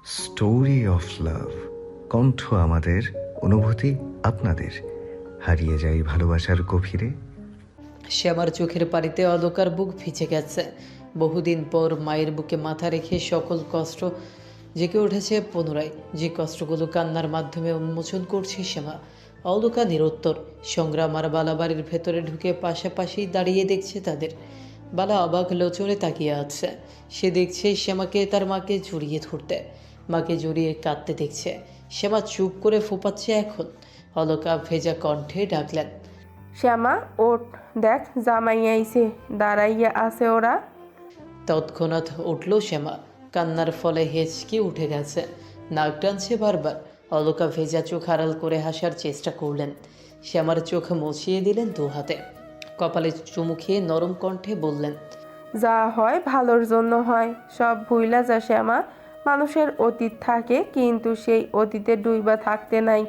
Story of love. কণ্ঠ আমাদের, অনুভূতি আপনাদের। হারিয়ে যাই ভালোবাসার গভীরে। শ্যামার চোখের পানিতে অন্ধকার বুক ভিজে গেছে। বহুদিন পর মায়ের বুকে মাথা রেখে সকল কষ্ট জেগে উঠেছে পুনরায়। যে কষ্টগুলো কান্নার মাধ্যমে উন্মোচন করছে শ্যামা। অন্ধকার নিরুত্তর। সংগ্রাম আর বালা বাড়ির ভেতরে ঢুকে পাশাপাশি দাঁড়িয়ে দেখছে তাদের। বালা অবাক লোচনে তাকিয়ে আছে। সে দেখছে শ্যামাকে তার মাকে জড়িয়ে ধরতে, মাকে জড়িয়ে কাঁদতে দেখছে। শ্যামা চুপ করে ফোপাচ্ছে এখন। অলকা ভেজা কণ্ঠে ডাকলেন, শ্যামা ওঠ, দেখ জামাই আইছে, দাঁড়াইয়া আছে ওরা। তৎক্ষণাৎ উঠল শ্যামা। কান্নার ফলে হেঁচকি উঠে গেছে, নাক টানছে বারবার। অলকা ভেজা চোখ আড়াল করে হাসার চেষ্টা করলেন। শ্যামার চোখ মুছিয়ে দিলেন দু হাতে। কপালে চুমু খেয়ে নরম কণ্ঠে বললেন, যা হয় ভালোর জন্য হয়, সব ভুইলা যা শ্যামা। মানুষের অতীত থাকে, কিন্তু সেই অতীতে ডুইবা থাকতে নাই।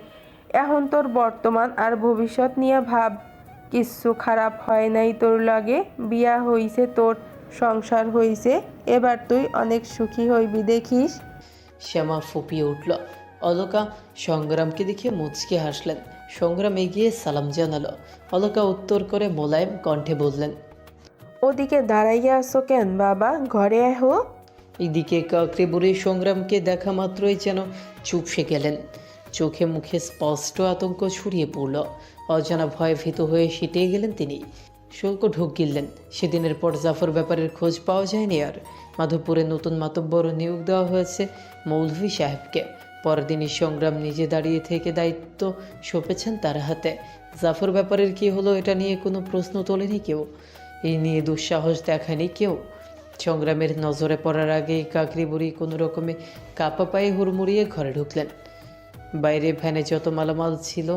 এখন তোর বর্তমান আর ভবিষ্যৎ নিয়ে ভাব। কিচ্ছু খারাপ হয় নাই তোর লগে, বিয়া হইছে তোর, সংসার হইছে, এবার তুই অনেক সুখী হইবি দেখিস। শ্যামা ফুপিয়ে উঠল। অলকা সংগ্রামকে দেখে মুচকে হাসলেন। সংগ্রাম এগিয়ে সালাম জানালো। অলকা উত্তর করে মোলায়েম কণ্ঠে বললেন, ওদিকে দাঁড়াইয়া আছো কেন বাবা, ঘরে আহো। এদিকে কাকড়ে বুড়ি সংগ্রামকে দেখা মাত্রই যেন চুপসে গেলেন। চোখে মুখে স্পষ্ট আতঙ্ক ছড়িয়ে পড়ল। অজানা ভয়ে ভীত হয়ে সিটে গেলেন তিনি। শুল্ক ঢোক গিললেন। সেদিনের পর জাফর ব্যাপারের খোঁজ পাওয়া যায়নি আর। মাধবপুরে নতুন মাতব্বর নিয়োগ দেওয়া হয়েছে মৌলভী সাহেবকে। পরদিনই সংগ্রাম নিজে দাঁড়িয়ে থেকে দায়িত্ব সঁপেছেন তার হাতে। জাফর ব্যাপারের কী হলো এটা নিয়ে কোনো প্রশ্ন তোলেনি কেউ। এই নিয়ে দুঃসাহস দেখায়নি কেউ। সংগ্রামের নজরে পড়ার আগেই কাকরি বুড়ি কোনো রকমে কাপা পায়ে হুড়মুড়িয়ে ঘরে ঢুকলেন। বাইরে ভ্যানে যত মালামাল ছিল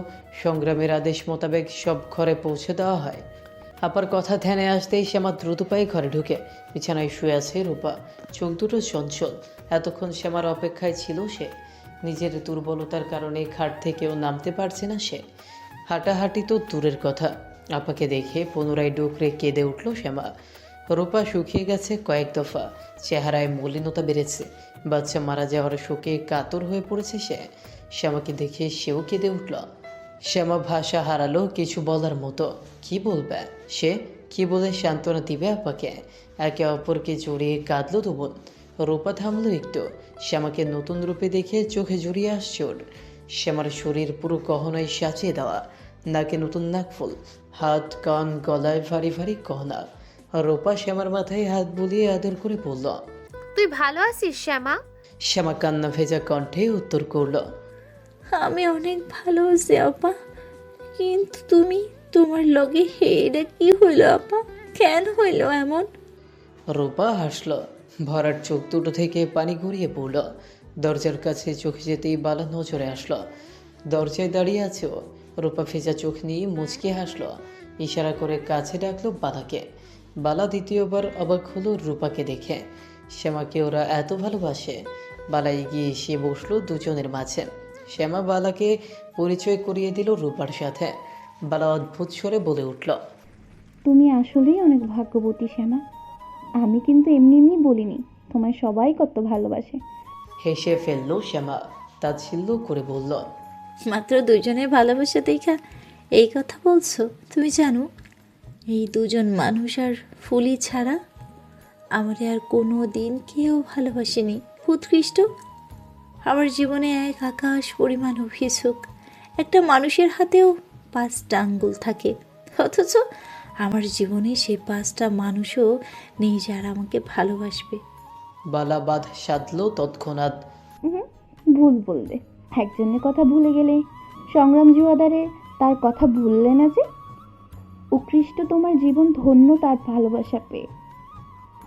সংগ্রামের আদেশ মোতাবেক সব ঘরে পৌঁছে দেওয়া হয়। আপার কথা ধ্যানে আসতেই শ্যামা দ্রুত পায়ে ঘরে ঢুকে বিছানায় শুয়ে আছে রূপা। চোখ দুটো চঞ্চল। এতক্ষণ শ্যামার অপেক্ষায় ছিল সে। নিজের দুর্বলতার কারণে খাট থেকেও নামতে পারছে না সে। হাঁটাহাঁটি তো দূরের কথা, আপাকে দেখে পুনরায় ডুকরে কেঁদে উঠল শ্যামা। রূপা শুকিয়ে গেছে কয়েক দফা, চেহারায় মলিনতা বেড়েছে। বাচ্চা মারা যাওয়ার শোকে কাতর হয়ে পড়েছে সে। শ্যামাকে দেখে সেও কেঁদে উঠল। শ্যামা ভাষা হারালো কিছু বলার মতো। কি বলবে সে? কি বলে সান্ত্বনা দিবে আপাকে? একে অপরকে জড়িয়ে কাঁদলো দুবোন। রূপা থামলো একটু। শ্যামাকে নতুন রূপে দেখে চোখে জড়িয়ে আসছে ওর। শ্যামার শরীর পুরো গহনায় সাজিয়ে দেওয়া। নাকে নতুন নাকফুল, হাত কান গলায় ভারী ভারী গহনা। রূপা শ্যামার মাথায় হাত বুলিয়ে আদর করে বলল, তুই ভালো আছিস শ্যামা? শ্যামা কান্না ভেজা কণ্ঠে উত্তর করল, আমি অনেক ভালো আছি আপা, কিন্তু তোমার লগে এটা কি হইল আপা? কেন হইল এমন? রূপা হাসল। ভরার চোখ দুটো থেকে পানি গড়িয়ে পড়ল। দরজার কাছে চোখ যেতেই বালা নজরে আসলো। দরজায় দাঁড়িয়ে আছে ও। রূপা ভেজা চোখ নিয়ে মুচকে হাসলো। ইশারা করে কাছে ডাকলো বালাকে। বালা দ্বিতীয়বার অবাক হলো রূপাকে দেখে। শ্যামাকে ওরা এত ভালোবাসে। বালা এগিয়ে এসে বসলো দুজনের মাঝে। শ্যামা বালাকে পরিচয় করিয়ে দিল রূপার সাথে। বালা অদ্ভুত স্বরে বলে উঠল, তুমি আসলেই অনেক ভাগ্যবতী শ্যামা। আমি কিন্তু এমনি এমনি বলিনি, তোমায় সবাই কত ভালোবাসে। হেসে ফেললো শ্যামা। তাচ্ছিল্য করে বলল, মাত্র দুজনের ভালোবাসা দেখা এই কথা বলছো? তুমি জানো এই দুজন মানুষ আর ফুলি ছাড়া আমারে আর কোনো দিন কেউ ভালোবাসেনি। উৎকৃষ্ট আমার জীবনে এক আকাশ পরিমাণ অভিযোগ। একটা মানুষের হাতেও 5টা আঙ্গুল থাকে, অথচ আমার জীবনে সেই 5টা মানুষও নেই যারা আমাকে ভালোবাসবে। বালা বাঁধ সাধলো তৎক্ষণাৎ। ভুল বললে, একজনের কথা ভুলে গেলে সংগ্রাম জুয়াদারে তার কথা ভুললে না যে? উৎকৃষ্ট তোমার জীবন ধন্য তার ভালোবাসা পেয়ে।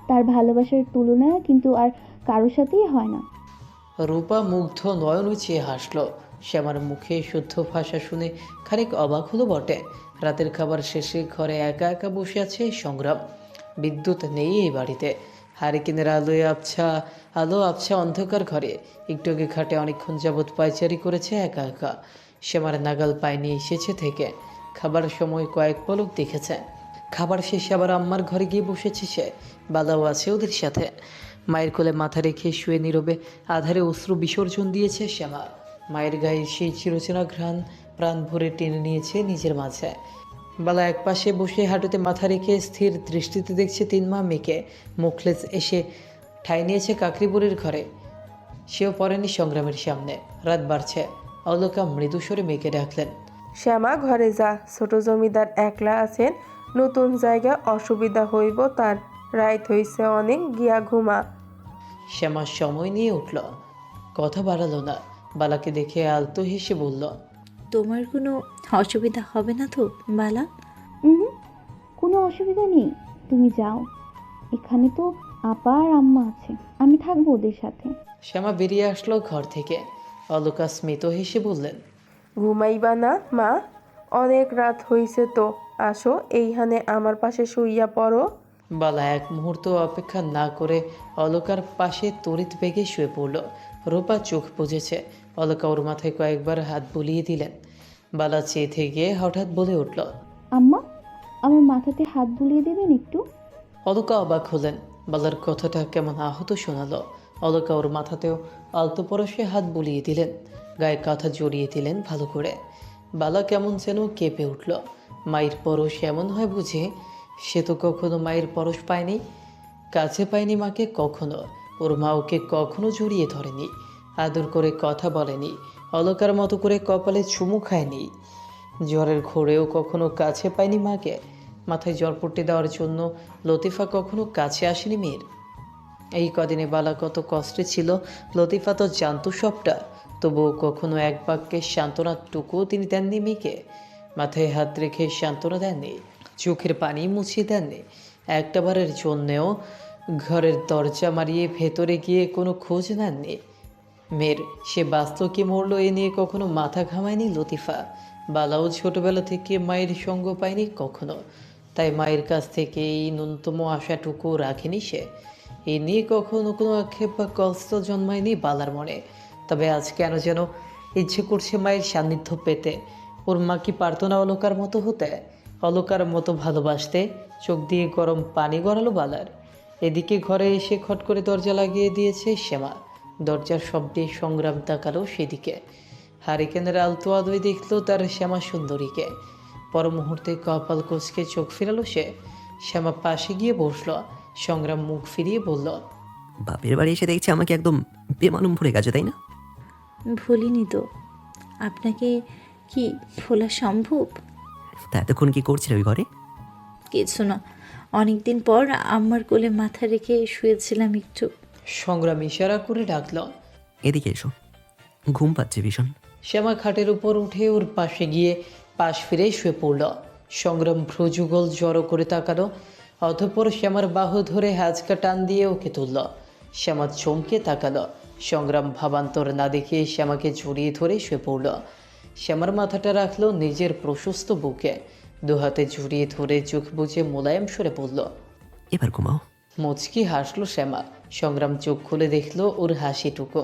তার ভালোবাসার তুলনা কিন্তু আর কারোর সাথেই হয় না। রূপা মুগ্ধ নয়ন চেয়ে হাসলো। শ্যামার মুখে শুদ্ধ ভাষা শুনে খানিক অবাক হলো বটে। রাতের খাবার শেষে ঘরে একা একা বসে আছে সংগ্রাম। বিদ্যুৎ নেই এই বাড়িতে। হারিকেনের আলো আবছা অন্ধকার ঘরে। একটু আগে খাটে অনেকক্ষণ যাবৎ পায়চারি করেছে একা একা। শ্যামার নাগাল পায়নি এসেছে থেকে। খাবার সময় কয়েক পলক দেখেছে। খাবার শেষে আবার আম্মার ঘরে গিয়ে বসেছে সে। বালাও আছে ওদের সাথে। মায়ের কোলে মাথা রেখে শুয়ে নীরবে আধারে অশ্রু বিসর্জন দিয়েছে শ্যামা। মায়ের গায়ে সেই চিরচেনা ঘ্রাণ প্রাণ ভরে টেনে নিয়েছে নিজের মাঝে। বালা একপাশে বসে হাঁটুতে মাথা রেখে স্থির দৃষ্টিতে দেখছে 3 মা মেয়েকে। মুখলেস এসে ঠাঁই নিয়েছে কাকরিবুড়ির ঘরে। সেও পড়েনি সংগ্রামের সামনে। রাত বাড়ছে। অলকা মৃদু স্বরে মেয়েকে ডাকলেন। শ্যামা ঘরে যা, ছোট জমিদার একলা আছেন, নতুন জায়গা অসুবিধা হইব তার, রাইত হইছে অনেক, গিয়া ঘুমা। শ্যামা সময় নিয়ে উঠল, কথা বাড়ালো না। বালাকে দেখে আলতো হেসে বলল, তোমার কোনো অসুবিধা হবে না তো বালা? হুম, কোনো অসুবিধা নেই, তুমি যাও। এখানে তো আপা আর আম্মা আছে, আমি থাকবো ওদের সাথে। শ্যামা বেরিয়ে আসলো ঘর থেকে। অলকা স্মিত হেসে বললেন, ঘুমাইবা না মা? অনেক রাত হইছে তো, আসো এইখানে আমার পাশে শুইয়া পড়ো। বালা এক মুহূর্ত অপেক্ষা না করে অলকার পাশে তড়িৎ বেগে শুয়ে পড়ল। রূপা চোখ বুজেছে। অলকা ওর মাথায় কয়েকবার হাত বুলিয়ে দিলেন। বালা চেয়ে থেকে হঠাৎ বলে উঠল, আম্মা, আমার মাথাতে হাত বুলিয়ে দেবেন একটু? অলকা অবাক হলেন। বালার কথাটা কেমন আহত শোনালো। অলকা ওর মাথাতেও আলতো পরশে হাত বুলিয়ে দিলেন, গায়ে কাঁথা জড়িয়ে দিলেন ভালো করে। বালা কেমন যেন কেঁপে উঠল। মায়ের পরশ এমন হয় বুঝে? সে তো কখনো মায়ের পরশ পায়নি, কাছে পায়নি মাকে কখনো। ওর মা ওকে কখনো জড়িয়ে ধরেনি, আদর করে কথা বলেনি, অলকার মতো করে কপালে চুমু খায়নি। জ্বরের ঘোরেও কখনো কাছে পায়নি মাকে। মাথায় জলপট্টি দেওয়ার জন্য লতিফা কখনো কাছে আসেনি মেয়ের। এই কদিনে বালা কত কষ্টে ছিল লতিফা তো জানতো সবটা, তবুও কখনো এক বাক্যে সান্ত্বনাটুকুও তিনি দেননি মেয়েকে। মাথায় হাত রেখে সান্ত্বনা দেননি, চোখের পানি মুছিয়ে দেননি। একটাবারের জন্যেও ঘরের দরজা মারিয়ে ভেতরে গিয়ে কোনো খোঁজ নেননি মেয়ের। সে বাঁচল কি মরল এ নিয়ে কখনো মাথা ঘামায়নি লতিফা। বালাও ছোটবেলা থেকে মায়ের সঙ্গ পায়নি কখনো, তাই মায়ের কাছ থেকে এই ন্যূনতম আশাটুকু রাখেনি সে। এ নিয়ে কখনো কোনো আক্ষেপ বা কষ্ট জন্মায়নি বালার মনে। তবে আজ কেন যেন ইচ্ছে করছে মায়ের সান্নিধ্য পেতে। ওর মা কি পারতো না অলকার মতো হতে, অলকার মতো ভালোবাসতে? চোখ দিয়ে গরম পানি গড়ালো বালার। এদিকে ঘরে এসে খট করে দরজা লাগিয়ে দিয়েছে শ্যামা। দরজার শব্দে সংগ্রাম তাকালো সেদিকে। হারিকেনের আলতো আদোয় দেখলো তার শ্যামা সুন্দরীকে। পর মুহূর্তে কপাল কুঁচকে চোখ ফিরালো সে। শ্যামা পাশে গিয়ে বসলো। সংগ্রাম মুখ ফিরিয়ে বলল, বাপের বাড়ি এসে দেখছি আমাকে একদম বেমালুম ভরে গেছে, তাই না? ভুলিনি তো। আপনাকে কি ভোলা সম্ভব? তা এতক্ষণ কি করছিল ওই ঘরে? কিছু না, অনেকদিন পর আম্মার কোলে মাথা রেখে শুয়েছিলাম একটু। সংগ্রাম ইশারা করে ডাকল। এদিকে এসো, ঘুম পাচ্ছে ভীষণ। শ্যামা খাটের উপর উঠে ওর পাশে গিয়ে পাশ ফিরে শুয়ে পড়ল। সংগ্রাম ভ্রুযুগল জড়ো করে তাকালো। অতঃপর শ্যামার বাহু ধরে হ্যাঁচকা টান দিয়ে ওকে তুলল। শ্যামা চমকে তাকালো। সংগ্রাম ভাবান্তর না দেখে শ্যামাকে জড়িয়ে ধরে শুয়ে পড়ল। শ্যামার মাথাটা রাখলো নিজের প্রশস্ত বুকে। দুহাতে জড়িয়ে ধরে চোখ বুজে মোলায়েম সরে পড়ল। এবার ঘুমাও। মুচকি হাসলো শ্যামা। সংগ্রাম চোখ খুলে দেখলো ওর হাসিটুকু।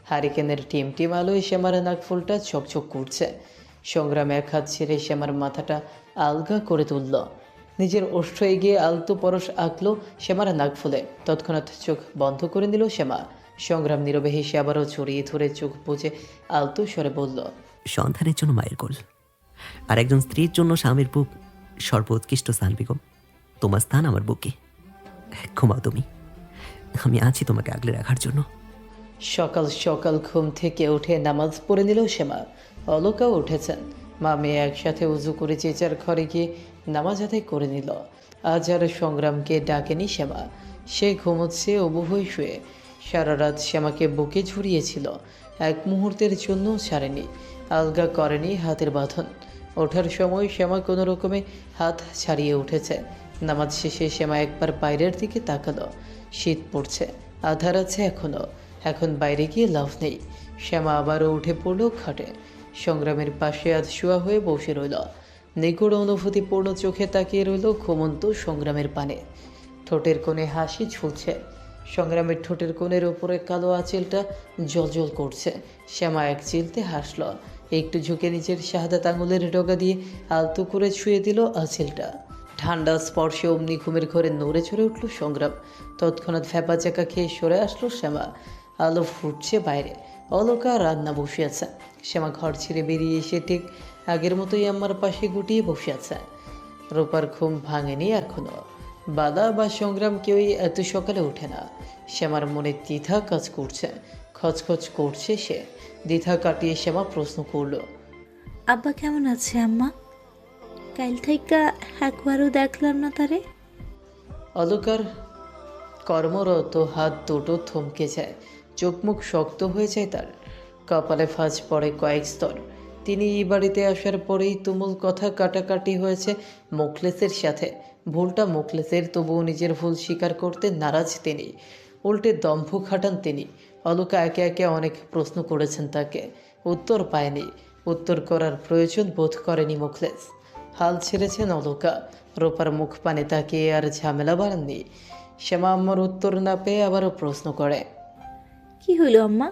হারিকেনের টিম আলোয় শ্যামার নাকফুলটা চকচক করছে। সংগ্রাম এক হাত ছেড়ে শ্যামার মাথাটা আলগা করে তুলল। নিজের ওষ্ঠ এগিয়ে আলতো পরশ আঁকলো শ্যামার নাকফুলে। তৎক্ষণাৎ চোখ বন্ধ করে নিল শ্যামা। সংগ্রাম নীরবে হেসে আবারও জড়িয়ে ধরে চোখ বুজে আলতো স্বরে বলল, সন্তানের জন্য মায়ের কোল, আর একজন স্ত্রীর জন্য স্বামীর বুক সর্বোৎকৃষ্ট স্থান বেগম। তোমার স্থান আমার বুকে। ঘুমাও তুমি, আমি আছি তোমাকে আগলে রাখার জন্য। সকাল সকাল ঘুম থেকে উঠে নামাজ পড়ে নিল শ্যামা। অলকাও উঠেছেন। মা মেয়ে একসাথে উজু করে যে যার ঘরে গিয়ে নামাজ আদায় করে নিল। আজ আর সংগ্রামকে ডাকেনি শ্যামা। সে ঘুমোচ্ছে অবু হয়ে শুয়ে। সারা রাত শ্যামাকে বুকে ঝুরিয়েছিল, এক মুহূর্তের জন্য ছাড়েনি, আলগা করেনি হাতের বাঁধন। ওঠার সময় শ্যামা কোনো রকমে হাত ছাড়িয়ে উঠেছে। নামাজ শেষে শ্যামা একবার বাইরের দিকে তাকালো। শীত পড়ছে, আধার আছে এখনো। এখন বাইরে গিয়ে লাভ নেই। শ্যামা আবারও উঠে পড়ল খাটে। সংগ্রামের পাশে আজ শোয়া হয়ে বসে রইল। নিগুড় অনুভূতিপূর্ণ চোখে তাকিয়ে রইল ঘুমন্ত সংগ্রামের পানে। ঠোঁটের কোণে হাসি ঝুলছে। সংগ্রামের ঠোঁটের কোণের ওপরে কালো আঁচলটা জ্বলজ্বল করছে। শ্যামা এক চিলতে হাসল। একটু ঝুঁকে নিজের শাহাদাত আঙুলের ডগা দিয়ে আলতো করে ছুঁয়ে দিল আঁচলটা। ঠান্ডা স্পর্শে অমনি ঘুমের ঘরে নড়ে চড়ে উঠল সংগ্রাম। তৎক্ষণাৎ ফ্যাপা চাকা খেয়ে সরে আসলো শ্যামা। আলো ফুটছে বাইরে, অলকা রান্না বসে আছে। শ্যামা ঘর ছেড়ে বেরিয়ে এসে ঠিক আগের মতোই আম্মার পাশে গুটিয়ে বসে আছে। রূপার ঘুম ভাঙেনি এখনো। বালা বা সংগ্রাম কেউই এত সকালে ওঠে না। শ্যামার মনে দ্বিধা কাজ করছে, খচখচ করছে সে। দ্বিধা কাটিয়ে শ্যামা প্রশ্ন করলো, আব্বা কেমন আছে আম্মা? কাল থেকে একবারও দেখলাম না তারে। অলকার কর্মরত হাত দুটো থমকে যায়, চোখ মুখ শক্ত হয়ে যায় তার, কপালে ফাঁজ পড়ে কয়েক স্তর। তিনি এই বাড়িতে আসার পরেই তুমুল কথা কাটাকাটি হয়েছে মোখলেসের সাথে। ভুলটা মোখলেসের, তবুও নিজের ভুল স্বীকার করতে নারাজ তিনি। উল্টে দম্ভ খাটান তিনি। অলকা একে একে অনেক প্রশ্ন করেছেন তাকে, উত্তর পায়নি। উত্তর করার প্রয়োজন বোধ করেনি মোখলেস। হাল ছেড়েছেন অলকা। রূপার মুখ পানে তাকিয়ে আর ঝামেলা বাড়াননি। শ্যামা আম্মার উত্তর না পেয়ে আবারও প্রশ্ন করে, কি হইল আম্মা,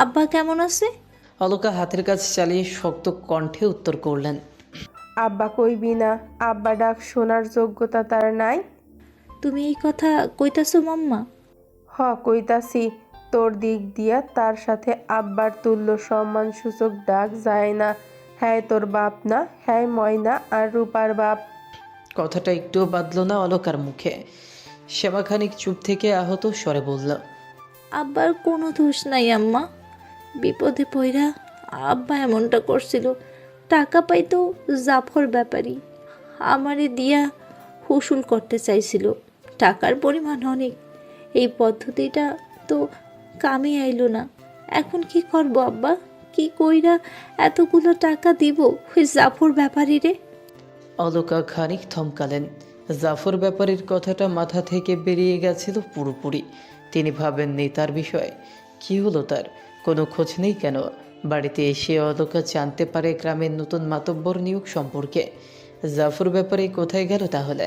আব্বা কেমন আছে? অলকা হাতের কাজ চালিয়ে শক্ত কণ্ঠে উত্তর করলেন, আব্বা কইবি না, আব্বা ডাক শোনার যোগ্যতা তার নাই। তুমি এই কথা কইতাছো মাম্মা? হ কইতাছি, তোর দিক দিয়া তার সাথে আব্বার তুল্য সম্মানসূচক ডাক যায় না। হ্যাঁ তোর বাপ না, হ্যাঁ ময়না আর রূপার বাপ। কথাটা একটুও বাদল না অলকার মুখে। শ্যামা খানিক চুপ থেকে আহত স্বরে বলল, আব্বার কোনো দোষ নাই আম্মা। বিপদে পইরা আব্বা এমনটা করছিল। টাকা পাইতো জাফর ব্যাপারী, আমারে দিয়া হুসুল করতে চাইছিল। টাকার পরিমাণ অনেক। এই পদ্ধতিটা তো কামে আইলো না। এখন কি করব আব্বা? কি কইরা এতগুলো টাকা দিব ওই জাফর ব্যাপারী রে? অলকা খানিক থমকালেন। জাফর ব্যাপারীর কথাটা মাথা থেকে বেরিয়ে গেছিল পুরোপুরি। তিনি ভাবেননি তার বিষয়ে। কি হলো তার? কোনো খোঁজ নেই কেন? বাড়িতে এসে অলকা জানতে পারে গ্রামের নতুন মাতব্বর নিয়োগ সম্পর্কে। জাফর ব্যাপারী কোথায় গেল তাহলে?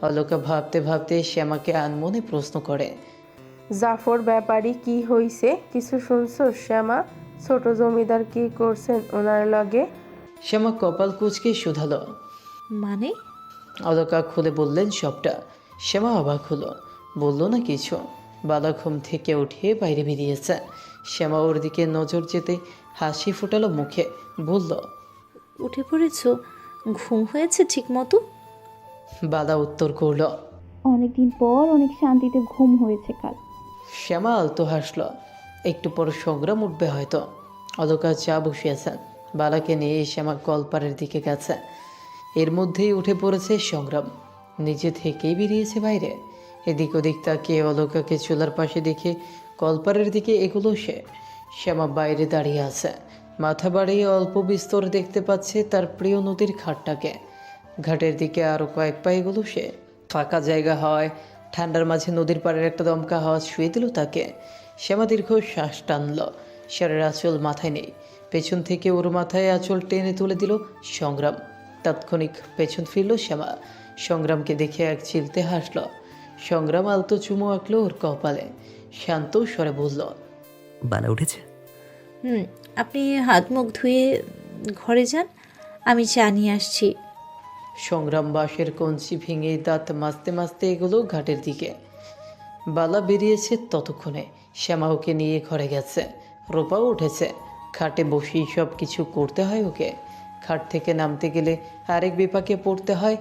অলকা ভাবতে ভাবতে শ্যামাকে আনমনে প্রশ্ন করে, জাফর ব্যাপারী কি হইছে? কিছু শুনছো শ্যামা? ছোট জমিদার কি করছেন ওনার লগে? শ্যামা কপাল কুঁচকে শুধালো। মানে? অলকা খুলে বললেন সবটা। শ্যামা অবাক হলো, বলল না কিছু। বালা ঘুম থেকে উঠিয়ে বাইরে বেরিয়েছে। শ্যামা ওর দিকে নজর যেতে হাসি ফোটালো মুখে, বলল, উঠে পড়েছো? ঘুম হয়েছে ঠিক মতো? বালা উত্তর করল। অনেকদিন পর অনেক শান্তিতে ঘুম হয়েছে কাল। শ্যামা আলতো হাসল। একটু পর সংগ্রাম উঠবে হয়তো। অলকা চা বসিয়েছেন। বালাকে নিয়ে শ্যামা কলপারের দিকে গেছে। এর মধ্যেই উঠে পড়েছে সংগ্রাম। নিজে থেকেই বেরিয়েছে বাইরে। এদিক ওদিক তাকিয়ে অলকাকে চুলার পাশে দেখে কলপারের দিকে এগুলো সে। শ্যামা বাইরে দাঁড়িয়ে আছে। মাথা বাড়িয়ে অল্প বিস্তর দেখতে পাচ্ছে তার প্রিয় নদীর ঘাটটাকে। ঘাটের দিকে আরও কয়েক পা এগুলো সে। ফাঁকা জায়গা হয়, ঠান্ডার মাঝে নদীর পাড়ের একটা দমকা হাওয়া শুয়ে দিল তাকে। শ্যামা দীর্ঘ শ্বাস টানল। শাড়ির আঁচল মাথায় নেই। পেছন থেকে ওর মাথায় আঁচল টেনে তুলে দিল সংগ্রাম। তাৎক্ষণিক পেছন ফিরল শ্যামা। সংগ্রামকে দেখে এক চিলতে হাসল। সংগ্রাম আলতো চুমু আঁকলো ওর কপালে। শান্ত স্বরে বলল, বালা উঠেছে? আপনি হাত মুখ ধুয়ে ঘরে যান, আমি চা নিয়ে আসছি। সংগ্রাম বাঁশের কঞ্চি ভেঙে দাঁত মাজতে মাজতে এগুলো ঘাটের দিকে। বালা বেরিয়েছে ততক্ষণে। শ্যামা ওকে নিয়ে ঘরে গেছে। রূপাও উঠেছে। খাটে বসেই সব কিছু করতে হয় ওকে। খাট থেকে নামতে গেলে আরেক বিপাকে পড়তে হয়,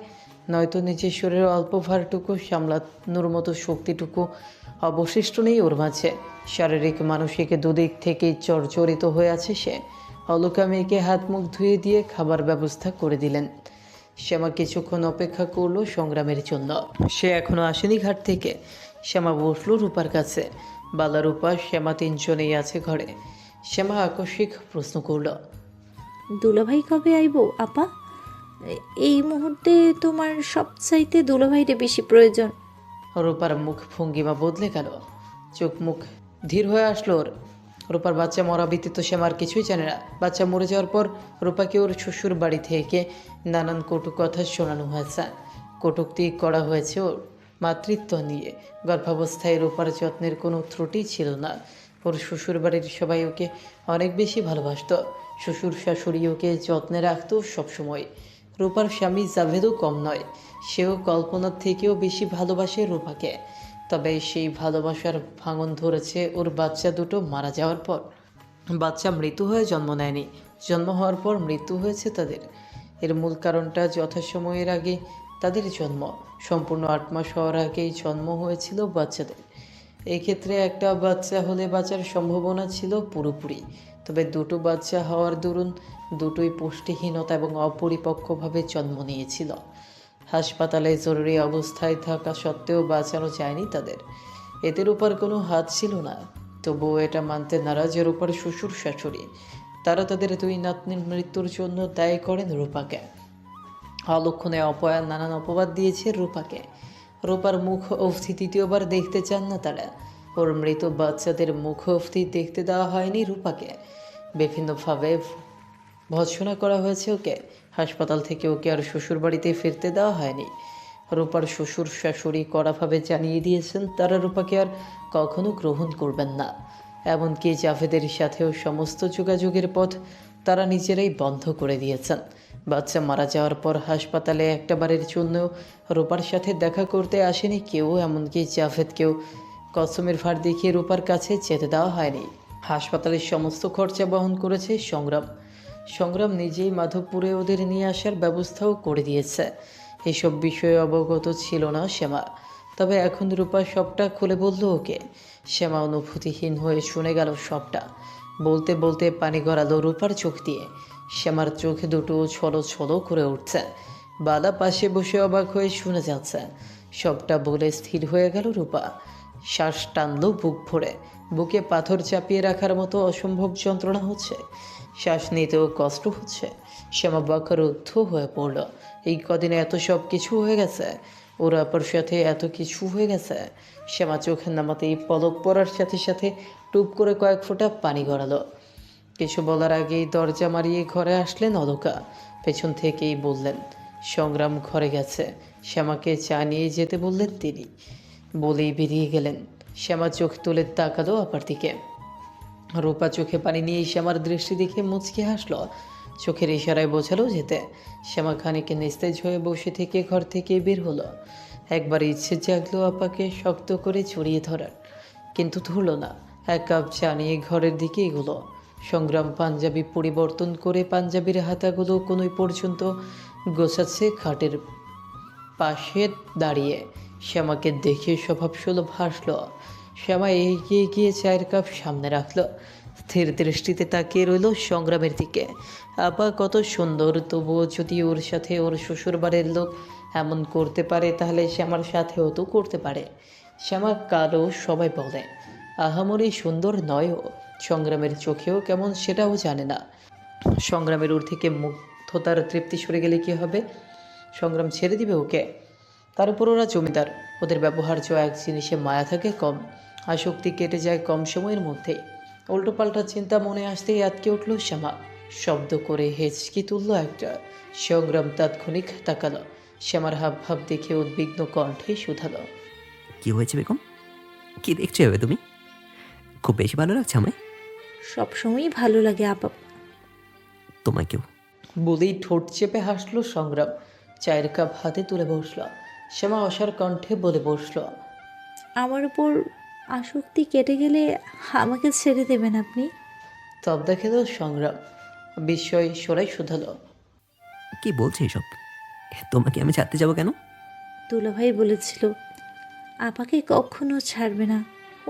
নয়তো নিজের শরীরের অল্প ভারটুকু সামলানোর মতো শক্তিটুকু অবশিষ্ট নেই ওর মাঝে। শারীরিক মানসিক দুদিক থেকেই জর্জরিত হয়ে আছে সে। অলকা মেয়েকে হাত মুখ ধুয়ে দিয়ে খাবার ব্যবস্থা করে দিলেন। শ্যামা কিছুক্ষণ অপেক্ষা করলো সংগ্রামের জন্য। সে এখনো আসেনি ঘাট থেকে। শ্যামা বসলো রূপার কাছে। বালা, রূপা, শ্যামা তিনজনেই আছে ঘরে। শ্যামা আকস্মিক প্রশ্ন করল, দুলাভাই কবে আইবো আপা? এই মুহূর্তে তোমার সবচাইতে দুলাভাইরে বেশি প্রয়োজন। রূপার মুখ ভঙ্গিমা বদলে গেল। চোখ মুখ ধীর হয়ে আসলো ওর। রূপার বাচ্চা মরা ব্যতীত শ্যামার কিছুই জানে না। বাচ্চা মরে যাওয়ার পর রূপাকে ওর শ্বশুর বাড়ি থেকে নানান কটু কথা শোনানো হয়েছে। কটূক্তি করা হয়েছে ওর মাতৃত্ব নিয়ে। গর্ভাবস্থায় রূপার যত্নের কোনো ত্রুটি ছিল না। ওর শ্বশুর বাড়ির সবাই ওকে অনেক বেশি ভালোবাসত। শ্বশুর শাশুড়ি ওকে যত্নে রাখতো সবসময়। রূপার স্বামী জাভেদও কম নয়, সেও কল্পনার থেকেও বেশি ভালোবাসে রূপাকে। তবে সেই ভালোবাসার ভাঙন ধরেছে ওর বাচ্চা দুটো মারা যাওয়ার পর। বাচ্চা মৃত্যু হয়ে জন্ম নেয়নি, জন্ম হওয়ার পর মৃত্যু হয়েছে তাদের। এর মূল কারণটা যথাসময়ের আগে তাদের জন্ম, সম্পূর্ণ 8 মাস হওয়ার আগেই জন্ম হয়েছিল বাচ্চাদের। এই ক্ষেত্রে একটা বাচ্চা হলে বাঁচার সম্ভাবনা ছিল পুরোপুরি, তবে দুটো বাচ্চা হওয়ার দরুন দুটোই পুষ্টিহীনতা এবং অপরিপক্কভাবে জন্ম নিয়েছিল। হাসপাতালে জরুরি অবস্থায় থাকা সত্ত্বেও বাঁচানো যায়নি তাদের। এদের উপর কোনো হাত ছিল না। তবুও এটা মানতে নারাজ রূপার শ্বশুর শাশুড়ি। তারা তাদের 2 নাতনির মৃত্যুর জন্য দায়ী করেন রূপাকে। অলক্ষণে অপয়া নানান অপবাদ দিয়েছে রূপাকে। রূপার মুখ অবধি দ্বিতীয়বার দেখতে চান না তারা। ওর মৃত বাচ্চাদের মুখ অবধি দেখতে দেওয়া হয়নি রূপাকে। বিভিন্নভাবে ভৎসনা করা হয়েছে ওকে। হাসপাতাল থেকে ওকে আর শ্বশুর বাড়িতে ফিরতে দেওয়া হয়নি। রূপার শ্বশুর শাশুড়ি কড়াভাবে জানিয়ে দিয়েছেন তারা রূপাকে আর কখনো গ্রহণ করবেন না। এমনকি জাভেদের সাথেও সমস্ত যোগাযোগের পথ তারা নিজেরাই বন্ধ করে দিয়েছেন। বাচ্চা মারা যাওয়ার পর হাসপাতালে একটাবারের জন্য রূপার সাথে দেখা করতে আসেনি কেউ, এমনকি জাভেদকেও কসমের ভার দেখিয়ে রূপার কাছে যেতে দেওয়া হয়নি। হাসপাতালের সমস্ত খরচা বহন করেছে সংগ্রাম। সংগ্রাম নিজেই মাধবপুরে ওদের নিয়ে আসার ব্যবস্থাও করে দিয়েছে। এসব বিষয়ে অবগত ছিল না শ্যামা, তবে এখন রূপা সবটা খুলে বলল ওকে। শ্যামা অনুভূতিহীন হয়ে শুনে গেল সবটা। বলতে বলতে পানি গড়ালো রূপার চোখ দিয়ে। শ্যামার চোখ দুটো ছলো ছলো করে উঠছে। বালা পাশে বসে অবাক হয়ে শুনে যাচ্ছে। সবটা বলে স্থির হয়ে গেল রূপা। শ্বাস টানলো বুক ভরে। বুকে পাথর চাপিয়ে রাখার মতো অসম্ভব যন্ত্রণা হচ্ছে। শ্বাস নিতেও কষ্ট হচ্ছে। শ্যামা বাকরুদ্ধ হয়ে পড়ল। এই কদিনে এত সব কিছু হয়ে গেছে, ওর আপার সাথে এত কিছু হয়ে গেছে। শ্যামা চোখে নামাতেই পলক পড়ার সাথে সাথে টুপ করে কয়েক ফোঁটা পানি গড়ালো। কিছু বলার আগেই দরজা মারিয়ে ঘরে আসলেন অলকা। পেছন থেকেই বললেন, সংগ্রাম ঘরে গেছে, শ্যামাকে চা নিয়ে যেতে বললেন তিনি। বলেই বেরিয়ে গেলেন। শ্যামা চোখ তুলে তাকালো আপার দিকে। রূপা চোখে পানি নিয়ে শ্যামার দৃষ্টি দেখে মুচকি হাসল। চোখের ইশারায় বোঝালো যেতে। শ্যামা খানিকে নিস্তেজ হয়ে বসে থেকে ঘর থেকে বের হলো। একবার ইচ্ছে জাগলো আপাকে শক্ত করে জড়িয়ে ধরার, কিন্তু ধরল না। 1 কাপ চা নিয়ে ঘরের দিকে এগোলো। সংগ্রাম পাঞ্জাবি পরিবর্তন করে পাঞ্জাবির হাতাগুলো কোনোই পর্যন্ত গোছাচ্ছে খাটের পাশে দাঁড়িয়ে। শ্যামাকে দেখে স্বভাবসুলভ হাসল। শ্যামা এগিয়ে গিয়ে 4 কাপ সামনে রাখলো। স্থির দৃষ্টিতে তাকিয়ে রইল সংগ্রামের দিকে। আপা কত সুন্দর, তবুও যদি ওর সাথে ওর শ্বশুরবাড়ির লোক এমন করতে পারে, তাহলে শ্যামার সাথেও তো করতে পারে। শ্যামা কালো, সবাই বলে। আহামরি সুন্দর নয়ও। সংগ্রামের চোখেও কেমন সেটাও জানে না। সংগ্রামের ওর থেকে মুগ্ধতার তৃপ্তি সরে গেলে কী হবে? সংগ্রাম ছেড়ে দিবে ওকে? তার উপর ওরা জমিদার, ওদের ব্যবহার্য এক জিনিসে মায়া থাকে কম, আসক্তি কেটে যায় কম সময়ের মধ্যেই। উল্টোপাল্টা চিন্তা মনে আসতেই আটকে উঠল শ্যামা। শব্দ করে হেঁচকি তুলল একটা। সংগ্রাম তাৎক্ষণিক তাকালো। শ্যামার হাব ভাব দেখে উদ্বিগ্ন কণ্ঠে শুধালো, কি হয়েছে বেগম? কি দেখছো এভাবে তুমি? খুব বেশি ভালো লাগছে আমায়? সবসময়ই ভালো লাগে আপা। তোমাকেও। বলেই ঠোঁট চেপে হাসলো সংগ্রাম। 4 কাপ হাতে তুলে বসল। শ্যামা অসার কণ্ঠে বলে বসল, আমার উপর আসক্তি কেটে গেলে আমাকে ছেড়ে দেবেন আপনি? তবদা খেল সংগ্রাম। বিস্ময় সরাই শুধালো, কি বলছে এসব? তোমাকে আমি ছাড়তে যাবো কেন? দুলাভাই বলেছিল আপাকে কখনো ছাড়বে না।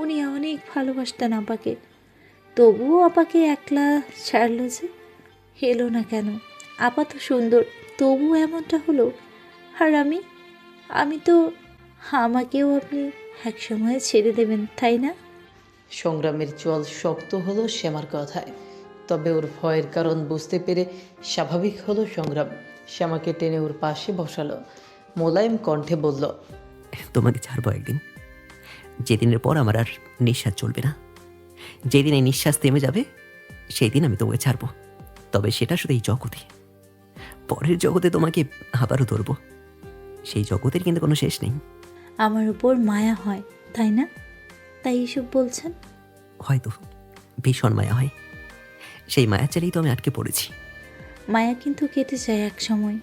উনি অনেক ভালোবাসতেন আপাকে, তবুও আপাকে একলা ছাড়লো যে। এলো না কেন? আপা তো সুন্দর, তবুও এমনটা হলো। আর আমি তো, আমাকেও আপনি এক সময় ছেড়ে দেবেন, তাই না? সংগ্রামের চল শক্ত হলো শ্যামার কথায়। তবে ওর ভয়ের কারণ বুঝতে পেরে স্বাভাবিক হলো সংগ্রাম। শ্যামাকে টেনে ওর পাশে বসালো। মোলায়েম কণ্ঠে বলল, তোমাকে ছাড়বো একদিন, যেদিনের পর আমার আর নিঃশ্বাস চলবে না। যেদিন এই নিঃশ্বাস থেমে যাবে, সেই দিন আমি তোমাকে ছাড়বো। তবে সেটা শুধু এই জগতে। পরের জগতে তোমাকে আবারও ধরবো। সেই জগতের কিন্তু কোনো শেষ নেই। আমার উপর মায়া হয়, তাই না? তাই এসব বলছেন? হয়তো ভীষণ মায়া হয়। সেই মায়া চালেই তো আমি আটকে পড়েছি। মায়া কিন্তু কেটে যায় এক সময়।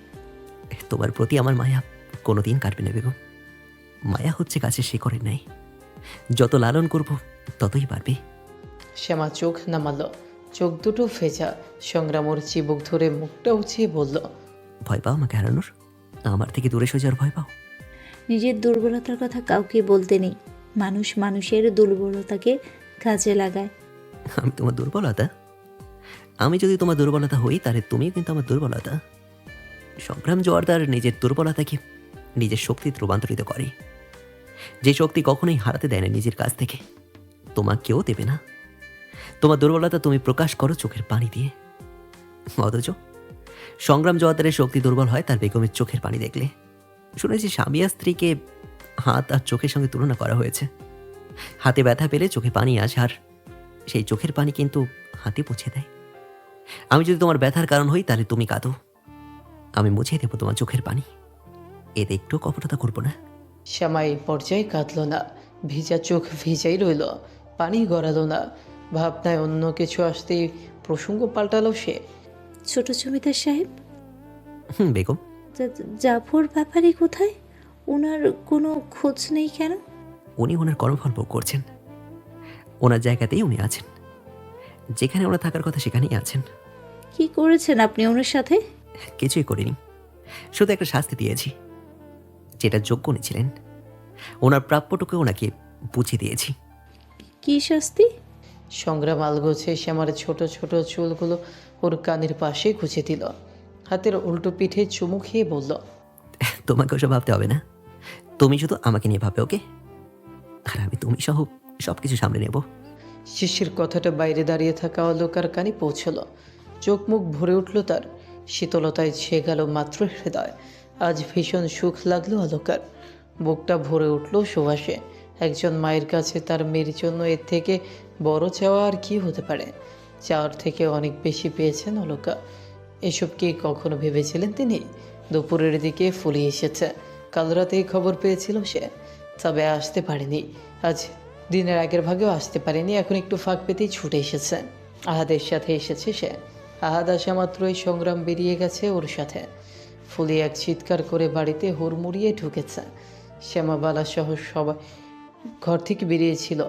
তোমার প্রতি আমার মায়া কোনোদিন কাটবে না বেগম। মায়া হচ্ছে গাছের শিকড়ের ন্যায়, যত লালন করব ততই পারবে। শ্যামা চোখ নামালো, চোখ দুটো ভেজা। সংগ্রাম ওর চিবুক ধরে মুখটা উঁচিয়ে বলল, ভয় পাও আমাকে হারানোর? আমার থেকে দূরে সরে যাওয়ার ভয় পাও? নিজের দুর্বলতার কথা কাউকে বলতে নেই। মানুষ মানুষের দুর্বলতাকে কাজে লাগায়। আমি তোমার দুর্বলতা? আমি যদি তোমার দুর্বলতা হই তাহলে তুমিও কিন্তু আমার দুর্বলতা। সংগ্রাম জোয়ারদার নিজের দুর্বলতাকে নিজের শক্তিতে রূপান্তরিত করে, যে শক্তি কখনোই হারাতে দেয় না নিজের কাছ থেকে। তোমাকেও দেবে না। তোমার দুর্বলতা তুমি প্রকাশ করো চোখের পানি দিয়ে, অথচ সংগ্রাম জোয়ারদারের শক্তি দুর্বল হয় তার বেগমের চোখের পানি দেখলে। শুনেছি স্বামী আর স্ত্রীকে হাত আর চোখের সঙ্গে তুলনা করা হয়েছে। হাতে ব্যথা পেলে চোখে পানি আসে, আর সেই চোখের পানি কিন্তু হাতে মুছে দেয়। আমি যদি তোমার ব্যথার কারণ হই তাহলে তুমি কাঁদো, আমি মুছে দেবো তোমার চোখের পানি। এতে একটু কপটতা করবো না। শ্যামা এই পর্যায়ে কাঁদল না, ভিজা চোখ ভিজাই রইল, পানি গড়ালো না। ভাবনায় অন্য কিছু আসতেই প্রসঙ্গ পাল্টালো সে। ছোট জমিদার সাহেব, বেগম, জাফর ব্যাপারী কোথায়? ওনার কোনো খোঁজ নেই কেন? উনি ওনার কর্মফল ভোগ করছেন। ওনার জায়গাতেই উনি আছেন, যেখানে ওনার থাকার কথা সেখানেই আছেন। কি করেছেন আপনি ওনার সাথে? কিছুই করিনি, শুধু একটা শাস্তি দিয়েছি, যেটা যোগ্য উনি ছিলেন। ওনার প্রাপ্যটুকু ওনাকে বুঝিয়ে দিয়েছি। কি শাস্তি? সংগ্রাম আলগোছে শ্যামার ছোট ছোট চুলগুলো ওর কানের পাশে গুছে দিল, হাতের উল্টো পিঠে চুমু খেয়ে বলল, তোমাকে ওসব ভাবতে হবে না, তুমি শুধু আমাকে নিয়ে ভাবে, ওকে? আর আমি তুমি সহ সবকিছু সামনে নেব। শিশির কথাটা বাইরে দাঁড়িয়ে থাকা অলোকার কানে পৌঁছল। চোখ মুখ ভরে উঠল তার, শীতলতায় ছেয়ে গেল মাত্র হৃদয়। আজ ভীষণ সুখ লাগলো অলোকার, বুকটা ভরে উঠল সুবাসে। একজন মায়ের কাছে তার মেয়ের জন্য এর থেকে বড় চাওয়া আর কি হতে পারে? চাওয়ার থেকে অনেক বেশি পেয়েছেন অলোকা। এসব কি কখনো ভেবেছিলেন তিনি? দুপুরের দিকে ফুলি এসেছে, কাল রাতেই খবর পেয়েছিল সে, তবে আসতে পারেনি। আজ দিনের আগের ভাগেও আসতে পারেনি, এখন একটু ফাঁক পেতেই ছুটে এসেছে। আহাদের সাথে এসেছে সে। আহাদ আসা মাত্রই সংগ্রাম বেরিয়ে গেছে ওর সাথে। ফুলি এক চিৎকার করে বাড়িতে হুড়মুড়িয়ে ঢুকেছে। শ্যামাবালা সহ সবাই ঘর থেকে বেরিয়েছিল।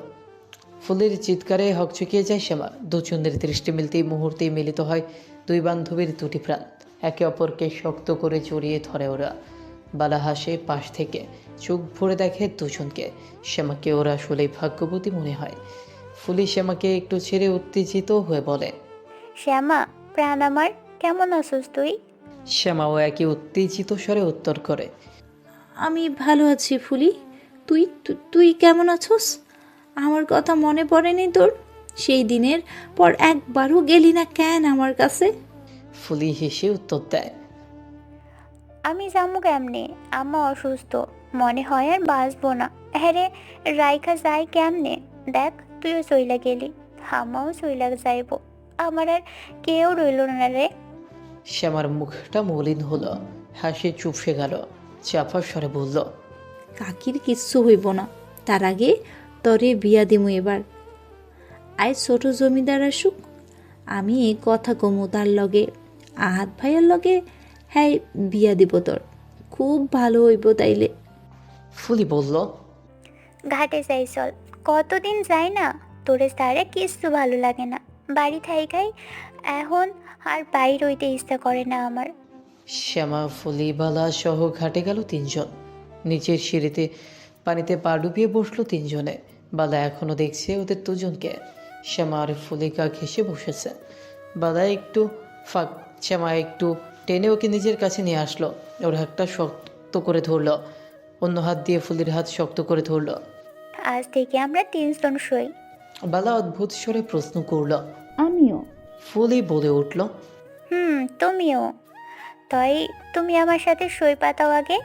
ফুলের চিৎকারে হকচকিয়ে যায় শ্যামা। দুজনের দৃষ্টি মিলতেই মুহূর্তেই মিলিত হয় দুই বান্ধবীর দুটি প্রাণ। একে অপরকে শক্ত করে জড়িয়ে ধরে ওরা। বালা হাসে পাশ থেকে, চোখ ভরে দেখে দুজনকে। শ্যামাকে ওরা আসলেই ভাগ্যবতী মনে হয়। ফুলি শ্যামাকে একটু ছেড়ে উত্তেজিত হয়ে বলে, শ্যামা প্রাণ আমার, কেমন আছিস তুই? শ্যামাও একই উত্তেজিত স্বরে উত্তর করে, আমি ভালো আছি ফুলি। তুই তুই কেমন আছোস? আমার কথা মনে পড়েনি তোর? সেই দিনের পর একবারও গেলি না কেন আমার কাছে? ফুলি হেসে উত্তর দেয়, আমি যাবো কেমনে, আম্মা অসুস্থ, মনে হয় আর বাঁচবো না। হ্যাঁ রে, রাইখা যাই কেমনে? দেখ তুইও চইলা গেলি, আম্মাও চইলা যাইব, আমার আর কেউ রইল না রে। শ্যামার মুখটা মলিন হলো, হাসি চুপসে গেল। চাপা স্বরে বলল, কাকির কিচ্ছু হইব না, তার আগে তরে বিয়া দিমু এবার। আয় ছোট জমিদার আসুক, আমি কথা কমু তার লগে, আহাত ভাইয়ের লগে। হ্যাঁ, বিয়া দিব তোর, খুব ভালো হইব তাইলে। ফুলি বলল, ঘাটে যাই চল, কতদিন যাই না, তোরে সারে কিচ্ছু ভালো লাগে না, বাড়ি থাইকাই এখন আর বাইর হইতে ইচ্ছা করে না আমার। শ্যামা ফুলি বালা সহ ঘাটে গেল তিনজন। নিচের সিঁড়িতে পানিতে পা ডুবিয়ে বসলো তিনজনে। বালা এখনো দেখছে ওদের দুজনকে। শ্যামা আর ফুলি গা ঘেঁষে বসেছে। বালা একটু ফাঁক, শ্যামা একটু টেনে ওকে নিজের কাছে নিয়ে আসলো। ওর হাতটা শক্ত করে ধরলো, অন্য হাত দিয়ে ফুলির হাত শক্ত করে ধরলো। আজ থেকে আমরা তিনজন সই। বালা অদ্ভুত স্বরে প্রশ্ন করলো। আমিও। ফুলি বলে উঠল, তুমিও। তাই তুমি আমার সাথে সই পাতাও আগে।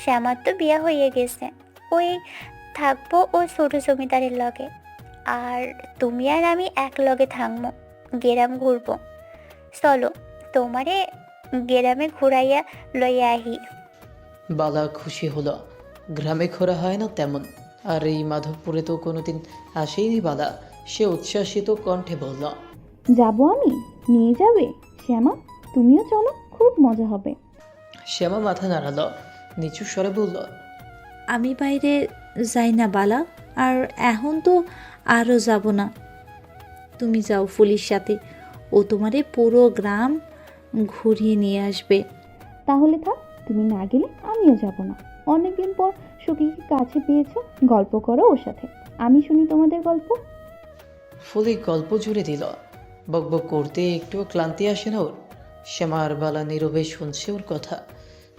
শ্যামার তো বিয়া হয়ে গেছে, ওই থাকবো ও ছোট জমিদারের লগে, আর তুমি আর আমি এক লগে থাকবো, গেরাম ঘুরবো। চলো তোমারে গেরামে ঘুরাইয়া লইয়া আহি। বালা খুশি হলো। গ্রামে ঘোরা হয় না তেমন, আর এই মাধবপুরে তো কোনোদিন আসেইনি বালা। সে উচ্ছ্বাসিত কণ্ঠে বলল, যাব আমি, নিয়ে যাবে শ্যামা? তুমিও চলো, খুব মজা হবে। শ্যামা মাথা নাড়ালো, নিচু স্বরে বলল, আমি বাইরে যাই না বালা, আর এখন তো আরও যাব না। তুমি যাও ফুলির সাথে, ও তোমারে পুরো গ্রাম ঘুরিয়ে নিয়ে আসবে। তাহলে থাক, তুমি না গেলে আমিও যাব না। অনেকদিন পর সুখীকে কাছে পেয়েছো, গল্প করো ওর সাথে, আমি শুনি তোমাদের গল্প। ফুলি গল্প জুড়ে দিল। বকবক করতে একটুও ক্লান্তি আসে না ওর। শ্যামা আর বালা নীরবে শুনছে ওর কথা।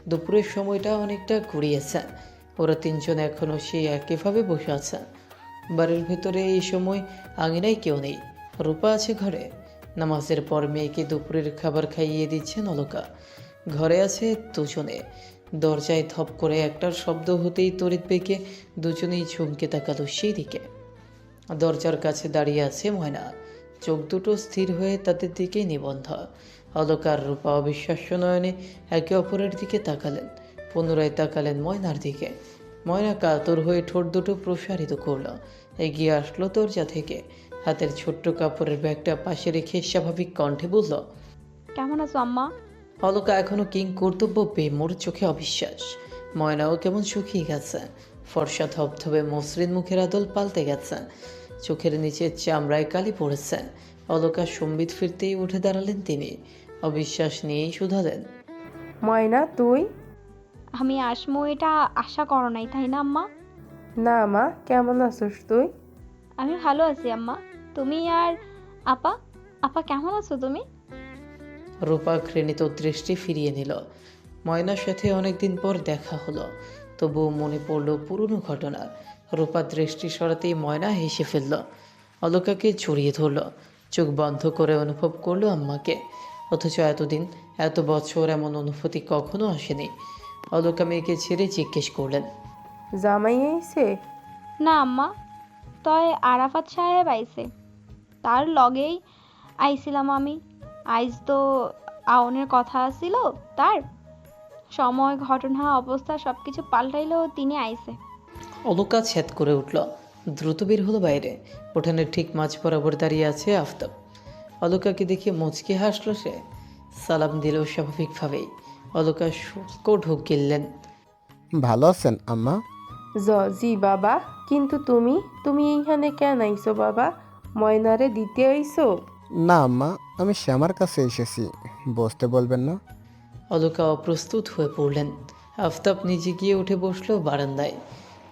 দুপুরের সময়টা অনেকটা ঘুরিয়েছে। ওরা তিনজন এখনও সেই একইভাবে বসে আছে। বাড়ির ভেতরে এই সময় আঙিনায় কেউ নেই। রূপা আছে ঘরে। নামাজের পর মেয়েকে দুপুরের খাবার খাইয়ে দিচ্ছেন অলকা। ঘরে আছে দুজনে। দরজায় থপ করে একটার শব্দ হতেই তড়িৎ পেকে দুজনেই ঝুমকে তাকালো সেই দিকে। দরজার কাছে দাঁড়িয়ে আছে ময়না। চোখ দুটো স্থির হয়ে তাদের দিকেই নিবন্ধ। অলকার রূপা অবিশ্বাস্য নয়নে একে অপরের দিকে তাকালেন। পুনরায় তাকালেন ময়নার দিকে। ময়না কাতর হয়ে ঠোঁট দুটো প্রসারিত করল। এগিয়ে আসলো দরজা থেকে। হাতের ছোট্ট কাপড়ের ব্যাগটা পাশে রেখে স্বাভাবিক কণ্ঠে বলল, কেমন আছো আম্মা? অলকা এখনো কিং কর্তব্য পেয়ে মোর চোখে অবিশ্বাস। ময়নাও কেমন শুকিয়ে গেছে। ফর্সা ধবধবে মসৃণ মুখের আদল পাল্টে গেছে। চোখের নিচে চামড়ায় কালি পড়েছে। অলকা সম্বিত ফিরতেই উঠে দাঁড়ালেন তিনি। অবিশ্বাস নিয়েই শুধালেন, ময়না তুই? আমি আসমো এটা আশা করো নাই, তাই না আম্মা? না মা, কেমন আছিস তুই? আমি ভালো আছি আম্মা। তুমি আর আপা, আপা কেমন আছো তুমি? রূপা ঘৃণিত দৃষ্টি ফিরিয়ে নিল। ময়নার সাথে অনেকদিন পর দেখা হলো, তবুও মনে পড়ল পুরনো ঘটনা। রূপা দৃষ্টি সরাতেই ময়না হেসে ফেলল। অলকাকে জড়িয়ে ধরল। চোখ বন্ধ করে অনুভব করলো আম্মাকে। অথচ এতদিন, এত বছর এমন অনুভূতি কখনো আসেনি। অলকা মেয়েকে ছেড়ে জিজ্ঞেস করলেন, জামাই আইছে? না আম্মা, তয় আরাফাত সাহেব আইছে, তার লগেই আইছিলাম আমি। আইজ তো আউনের কথা ছিল, তার সময় ঘটনা অবস্থা সবকিছু পাল্টাইলেও তিনি আইছে। অলকা ছ্যাদ করে উঠল। দ্রুত বের হলো বাইরে। উঠানের ঠিক মাঝ বরাবর দাঁড়িয়ে আছে আফতাব। অলকাকে দেখে মুচকে হাসল সে। সালাম দিল স্বাভাবিকভাবেই। অলকা শুষ্ক ঢোক গিললেন। ভালো আছেন আম্মা? জি বাবা, কিন্তু তুমি তুমি এইখানে কেন আইছো বাবা? ময়নারে দিতে আইছো? না আম্মা, আমি শ্যামার কাছে এসেছি, বসতে বলবেন না? অলকা অপ্রস্তুত হয়ে পড়লেন। আফতাব নিজে গিয়ে উঠে বসলো বারান্দায়।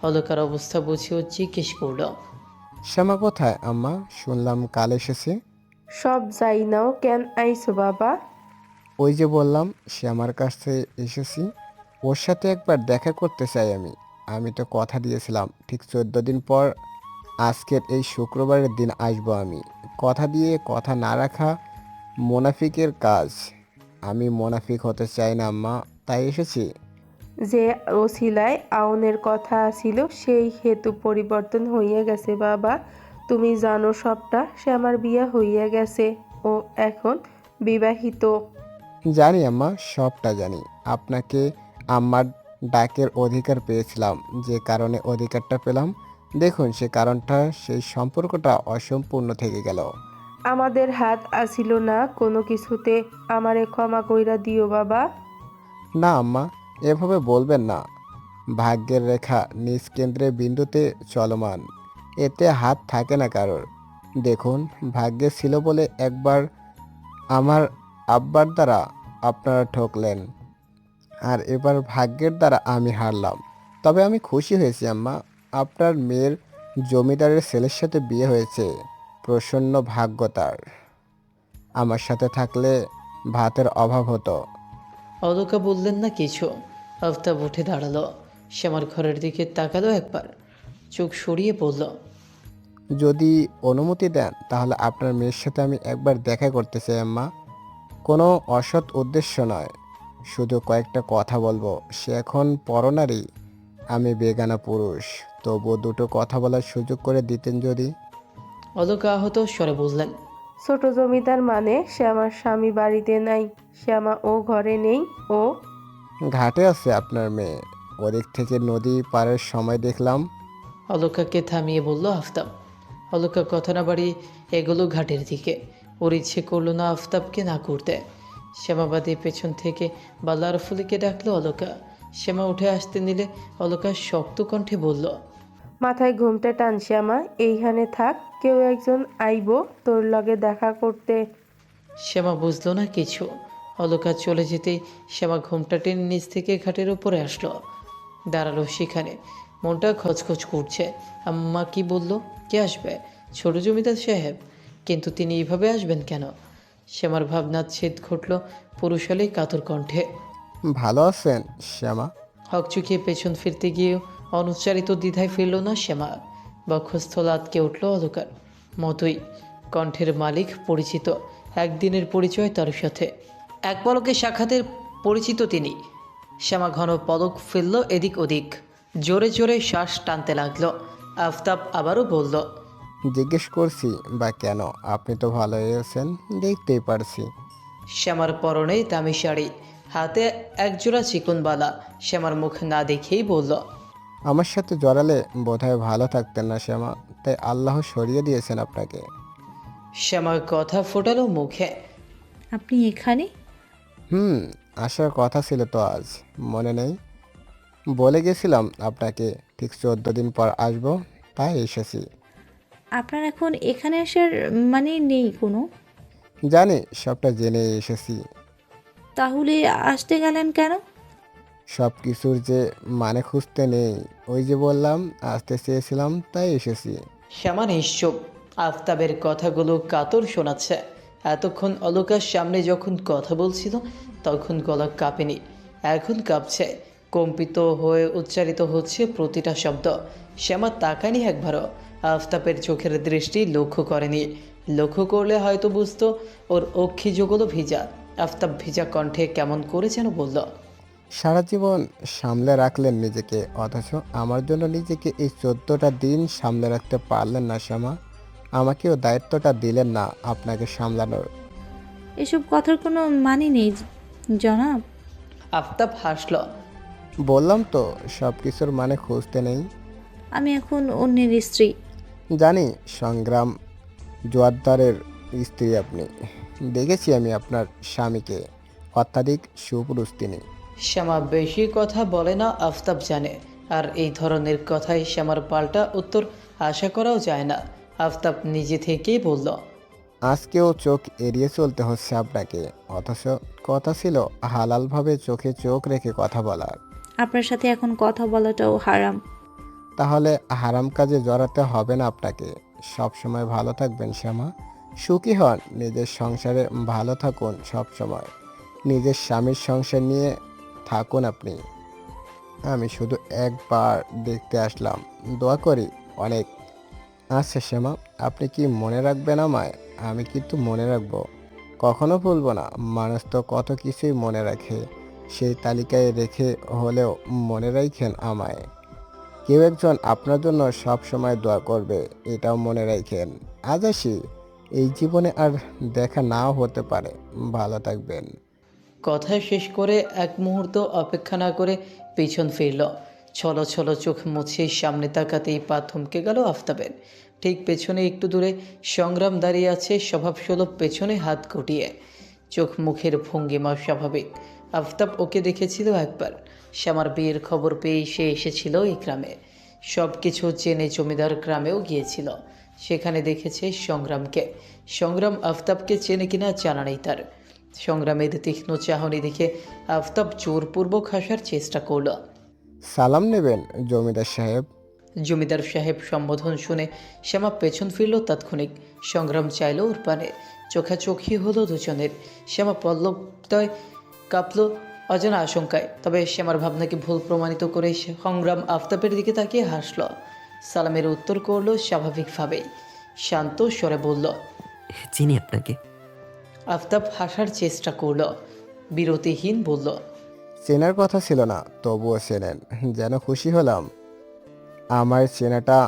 অলকার অবস্থা বুঝেও জিজ্ঞেস করল, শ্যামা কোথায় আম্মা? শুনলাম কাল এসেছে। সব যাই নাও, কেন আইছো বাবা? ওই যে বললাম শ্যামার কাছে এসেছি, ওর সাথে একবার দেখা করতে চাই আমি। আমি তো কথা দিয়েছিলাম ঠিক 14 দিন পর আজকের এই শুক্রবারের দিন আসবো আমি। কথা দিয়ে কথা না রাখা মোনাফিকের কাজ। আমি মোনাফিক হতে চাই না আম্মা, তাই এসেছি। যে ওসিলায় আউনের কথা ছিল সেই হেতু পরিবর্তন হইয়া গেছে বাবা। তুমি জানো সবটা, সে আমার বিয়ে হইয়া গেছে, ও এখন বিবাহিত। জানি আম্মা, সবটা জানি। আপনাকে আম্মার ডাকের অধিকার পেয়েছিলাম, যে কারণে অধিকারটা পেলাম, দেখুন সে কারণটা, সেই সম্পর্কটা অসম্পূর্ণ থেকে গেল। আমাদের হাত আসিল না কোনো কিছুতে, আমারে ক্ষমা কইরা দিও বাবা। না আম্মা, এভাবে বলবেন না। ভাগ্যের রেখা নিজ কেন্দ্রে বিন্দুতে চলমান, এতে হাত থাকে না কারোর। দেখুন, ভাগ্যে ছিল বলে একবার আমার আব্বার দ্বারা আপনারা ঠকলেন, আর এবার ভাগ্যের দ্বারা আমি হারলাম। তবে আমি খুশি হয়েছি আম্মা, আপনার মেয়ের জমিদারের ছেলের সাথে বিয়ে হয়েছে। প্রসন্ন ভাগ্য তার। আমার সাথে থাকলে ভাতের অভাব হতো। অলকা বললেন না কিছু। আফতাব উঠে দাঁড়ালো। শ্যামার ঘরের দিকে তাকালো একবার, চোখ সরিয়ে বলল, যদি অনুমতি দেন তাহলে আপনার মেয়ের সাথে আমি একবার দেখা করতে চাই আম্মা। কোনো অসৎ উদ্দেশ্য নয়, শুধু কয়েকটা কথা বলবো। সে এখন পরনারী, আমি বেগানা পুরুষ, তবুও দুটো কথা বলার সুযোগ করে দিতেন যদি। অলকা আহত স্বরে বললেন, ছোট জমিদার মানে? শ্যামার স্বামী বাড়িতে নাই, শ্যামা ও ঘরে নেই, ও ঘাটে আছে আপনার মেয়ে, ওদিক থেকে নদী পারের সময় দেখলাম। অলকাকে থামিয়ে বলল আফতাব। অলকা কথা না বাড়িয়ে এগোলো ঘাটের দিকে। ওর ইচ্ছে করলো না আফতাবকে না করতে। শ্যামাবাদী পেছন থেকে বালার ফুলিকে ডাকলো অলকা। শ্যামা উঠে আসতে নিলে অলকা শক্ত কণ্ঠে বলল, মাথায় ঘুমটা টান শ্যামা, এইখানে থাক, কেউ একজন আইব তোর লগে দেখা করতে। শ্যামা বুঝলো না কিছু। অলকা চলে যেতেই শ্যামা ঘুমটা টেনে নিচ থেকে খাটের উপরে আসলো, দাঁড়ালো সেখানে। মনটা খচখচ করছে। আম্মা কি বলল? কে আসবে? ছোট জমিদার সাহেব? কিন্তু তিনি এইভাবে আসবেন কেন? শ্যামার ভাবনার ছেদ ঘটল পুরুষালী কাতর কণ্ঠে। ভালো আছেন শ্যামা? হকচকিয়ে পেছন ফিরতে গিয়েও অনুচ্চারিত দ্বিধায় ফিরল না শ্যামা। বক্ষস্থল আটকে উঠল অলকার। মতোই কণ্ঠের মালিক পরিচিত, একদিনের পরিচয় তার সাথে, এক পলকে সাক্ষাতের পরিচিত তিনি। শ্যামা ঘন পলক ফেলল এদিক ওদিক, জোরে জোরে শ্বাস টানতে লাগলো। আফতাব আবারও বলল, জিজ্ঞেস করছি বা কেন? আপনি তো ভালোই আছেন, দেখতেই পারছি। শ্যামার পরনে দামি শাড়ি, হাতে একজোড়া চিকনবালা। শ্যামার মুখ না দেখেই বলল, আমার সাথে জড়ালে বোধহয় ভালো থাকতেন না শ্যামা, তাই আল্লাহ সরিয়ে দিয়েছেন আপনাকে। শ্যামার কথা ফোটালো মুখে। আপনি এখানে? আসার কথা ছিল তো আজ, মনে নেই? বলে গেছিলাম আপনাকে ঠিক 14 দিন পর আসবো, তাই এসেছি। আপনার এখন এখানে আসার মানে নেই কোনো? জানি, সবটা জেনে এসেছি। তাহলে আসতে গেলেন কেন? সব কিছুর যে মানে খুঁজতে নেই, ওই যে বললাম আসতে চেয়েছিলাম, তাই এসেছি। শ্যামা নিশ্চুপ। আফতাবের কথাগুলো কাতর শোনাচ্ছে। এতক্ষণ অলকার সামনে যখন কথা বলছিল তখন গলা কাঁপেনি, এখন কাঁপছে। কম্পিত হয়ে উচ্চারিত হচ্ছে প্রতিটা শব্দ। শ্যামা তাকায়নি একবারও, আফতাবের চোখের দৃষ্টি লক্ষ্য করেনি। লক্ষ্য করলে হয়তো বুঝতো ওর অক্ষি যুগলও ভিজা। আফতাব ভিজা কণ্ঠে কেমন করে যেন বলল, সারা জীবন সামলে রাখলেন নিজেকে, অথচ আমার জন্য নিজেকে এই 14টা দিন সামলে রাখতে পারলেন না শ্যামা। আমাকেও দায়িত্বটা দিলেন না আপনাকে সামলানোর। এসব কথার কোনো মানে নেই জনাব। আফতাব হাসল। বললাম তো সব কিছুর মানে খুঁজতে নেই। আমি এখন অন্যের স্ত্রী। জানি, সংগ্রাম জোয়ারদারের স্ত্রী আপনি। দেখেছি আমি আপনার স্বামীকে, অত্যাধিক সুপুরুষ তিনি। শ্যামা বেশি কথা বলে না, আফতাব জানে। আর এই ধরনের কথাই শ্যামার পাল্টা উত্তর আশা করাও যায় না। আফতাব নিজে থেকেই বলল, আজকেও চোখ এড়িয়ে চলতে হচ্ছে আপনাকে, অথচ কথা ছিল হালালভাবে চোখে চোখ রেখে কথা বলার। আপনার সাথে এখন কথা বলাটাও হারাম। তাহলে হারাম কাজে জড়াতে হবে না আপনাকে। সব সময় ভালো থাকবেন শ্যামা, সুখী হন, নিজের সংসারে ভালো থাকুন, সব সময় নিজের স্বামীর সংসার নিয়ে থাকুন আপনি। আমি শুধু একবার দেখতে আসলাম, দোয়া করি অনেক। আচ্ছা শ্যামা, আপনি কি মনে রাখবেন আমায়? আমি কিন্তু মনে রাখবো, কখনো ভুলবো না। মানুষ তো কত কিছুই মনে রাখে, সেই তালিকায় রেখে হলেও মনে রাখেন আমায়। কেউ একজন আপনার জন্য সব সময় দোয়া করবে, এটাও মনে রাখেন। আজ আসি, এই জীবনে আর দেখা নাও হতে পারে। ভালো থাকবেন। কথা শেষ করে এক মুহূর্ত অপেক্ষা না করে পিছন ফিরল। ছলো ছলো চোখ মুছে সামনে তাকাতেই পা থমকে গেল আফতাবের। ঠিক পেছনে একটু দূরে সংগ্রাম দাঁড়িয়ে আছে স্বভাবসুলভ, পেছনে হাত গুটিয়ে, চোখ মুখের ভঙ্গিমা স্বাভাবিক। আফতাব ওকে দেখেছিল একবার, শ্যামার বিয়ের খবর পেয়ে সে এসেছিল এই গ্রামে। সব কিছু জেনে জমিদার গ্রামেও গিয়েছিল, সেখানে দেখেছে সংগ্রামকে। সংগ্রাম আফতাবকে চেনে কিনা জানা নেই তার। সংগ্রামের তীক্ষ্ণ চাহনি দেখে আফতাব জোরপূর্বক হাসার চেষ্টা করল। সালাম নেবেন জমিদার সাহেব। জমিদার সাহেব সম্বোধন শুনে শ্যামা পেছন ফিরল তাৎক্ষণিক। সংগ্রাম চাইল ওর পানে, চোখাচোখি হলো দুজনের। শ্যামা পল্লবটায় কাঁপল অজানা আশঙ্কায়। তবে শ্যামার ভাবনাকে ভুল প্রমাণিত করে সংগ্রাম আফতাবের দিকে তাকিয়ে হাসল। সালামের উত্তর করল স্বাভাবিকভাবেই, শান্ত স্বরে বলল, চিনি আপনাকে। আফতাব হাসার চেষ্টা করল, বিরতিহীন বলল, চেনার কথা ছিল না, তবুও চেনেন, যেন খুশি হলাম। আমার চেনাটা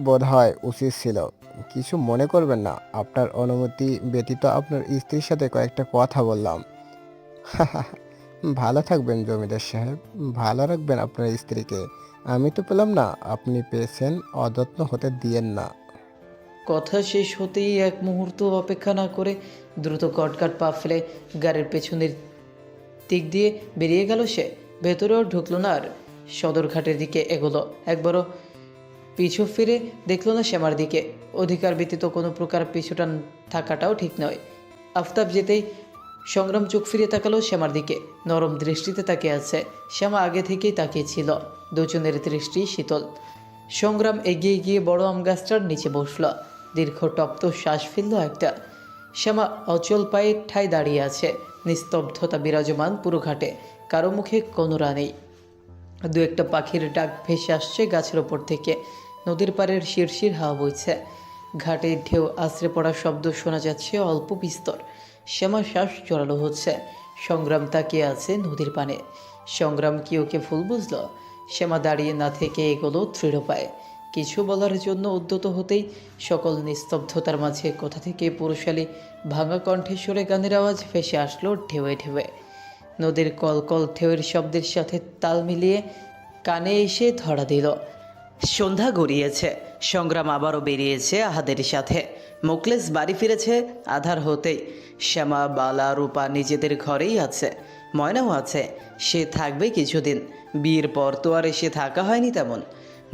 বোধ হয় উচিত ছিল। কিছু মনে করবেন না, আপনার অনুমতি ব্যতীত আপনার স্ত্রীর সাথে কয়েকটা কথা বললাম। ভালো থাকবেন জমিদার সাহেব, ভালো রাখবেন আপনার স্ত্রীকে। আমি তো পেলাম না, আপনি পেয়েছেন, অযত্ন হতে দিয়েন না। কথা শেষ হতেই এক মুহূর্ত অপেক্ষা না করে দ্রুত কটকাট পা ফেলে গাড়ির পেছনের দিক দিয়ে বেরিয়ে গেল সে। ভেতরেও ঢুকলো না আর সদরঘাটের দিকে এগোলো। একবারও পিছু ফিরে দেখলো না শ্যামার দিকে। অধিকার ব্যতীত কোনো প্রকার পিছুটা থাকাটাও ঠিক নয়। আফতাব যেতেই সংগ্রাম চোখ ফিরিয়ে তাকালো শ্যামার দিকে। নরম দৃষ্টিতে তাকিয়ে আছে। শ্যামা আগে থেকেই তাকিয়েছিল। দুজনের দৃষ্টি শীতল। সংগ্রাম এগিয়ে গিয়ে বড় আম গাছটার নিচে বসল। দীর্ঘ তপ্ত শ্বাস ফেলল একটা। শ্যামা অচল পায়ে ঠায় দাঁড়িয়ে আছে। নিস্তব্ধতা বিরাজমান পুরো ঘাটে। কারো মুখে কোনো রা নেই। দু একটা পাখির ডাক ভেসে আসছে গাছের ওপর থেকে। নদীর পাড়ের শিরশির হাওয়া বইছে। ঘাটে ঢেউ আছড়ে পড়ার শব্দ শোনা যাচ্ছে অল্প বিস্তর। শ্যামা শ্বাস জড়ালো হচ্ছে। সংগ্রাম তাকিয়ে আছে নদীর পানে। সংগ্রাম কি ওকে ভুল বুঝল? শ্যামা দাঁড়িয়ে না থেকে এগোলো দৃঢ় পায়ে। কিছু বলার জন্য উদ্যত হতেই সকল নিস্তব্ধতার মাঝে কোথা থেকে পুরুষালী ভাঙা কণ্ঠেশ্বরে গানের আওয়াজ ভেসে আসলো ঢেউয়ে ঢেউয়ে। নদীর কলকল ঢেউয়ের শব্দের সাথে তাল মিলিয়ে কানে এসে ধরা দিল। সন্ধ্যা গড়িয়েছে। সংগ্রাম আবারও বেরিয়েছে আহাদের সাথে। মুখলেস বাড়ি ফিরেছে আধার হতেই। শ্যামা, বালা, রূপা নিজেদের ঘরেই আছে। ময়নাও আছে। সে থাকবে কিছুদিন। বিয়ের পর তো আর এসে থাকা হয়নি তেমন।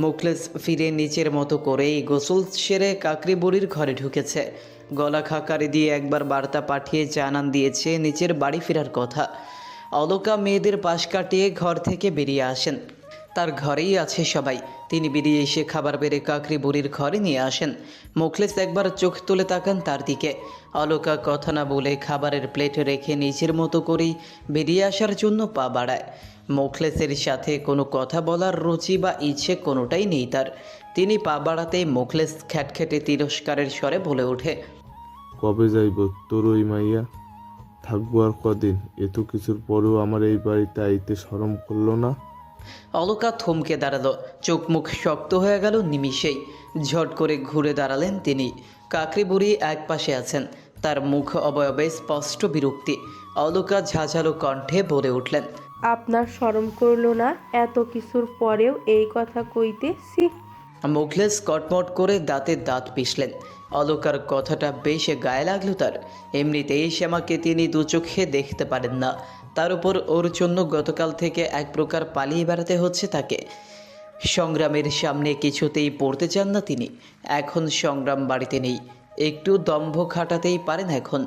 মুখলেস ফিরে নিচের মতো করেই গোসল সেরে কাকরি বুড়ির ঘরে ঢুকেছে। গলা খাকারি দিয়ে একবার বার্তা পাঠিয়ে জানান দিয়েছে নিচের বাড়ি ফেরার কথা। অলকা মেয়েদের পাশ কাটিয়ে ঘর থেকে বেরিয়ে আসেন। তার ঘরেই আছে সবাই। তিনি বেরিয়ে এসে খাবার বেড়ে কাকরি বুড়ির ঘরে নিয়ে আসেন। মুখলেস একবার চোখ তুলে তাকান তার দিকে। অলকা কথা না বলে খাবারের প্লেট রেখে নিজের মতো করেই বেরিয়ে আসার জন্য পা বাড়ায়। মুখলেসের সাথে কোনো কথা বলার রুচি বা ইচ্ছে কোনোটাই নেই তার। তিনি পা বাড়াতেই মুখলেস খ্যাটখ্যাটে তিরস্কারের স্বরে বলে ওঠে, কবে যাইব তোর ওই মাইয়া? থাকবো আর কদিন? এত কিছুর পরেও আমার এই বাড়িতে আইতে শরম করলো না? অলকা থমকে দাঁড়ালো। চোখ মুখ শক্ত হয়ে গেল নিমিষেই। ঝট করে ঘুরে দাঁড়ালেন তিনি। কাকরি বুড়ি এক পাশে আছেন। তার মুখ অবয়বে স্পষ্ট বিরক্তি। অলকা ঝাঝালো কণ্ঠে বলে উঠলেন, আপনার শরম করলো না এত কিছুর পরেও এই কথা কইতেছি? মুখলেস কটমট করে দাঁতে দাঁত পিষলেন। অলকার কথাটা বেশ গায়ে লাগলো তার। এমনিতেই শ্যামাকে তিনি দু চোখে দেখতে পারেন না। তার উপর ওর জন্য গতকাল থেকে এক প্রকার পালিয়ে বেড়াতে হচ্ছে তাকে। সংগ্রামের সামনে কিছুতেই পড়তে চান না তিনি। এখন সংগ্রাম বাড়িতে নেই। একটু দম্ভ খাটাতেই পারেন এখন।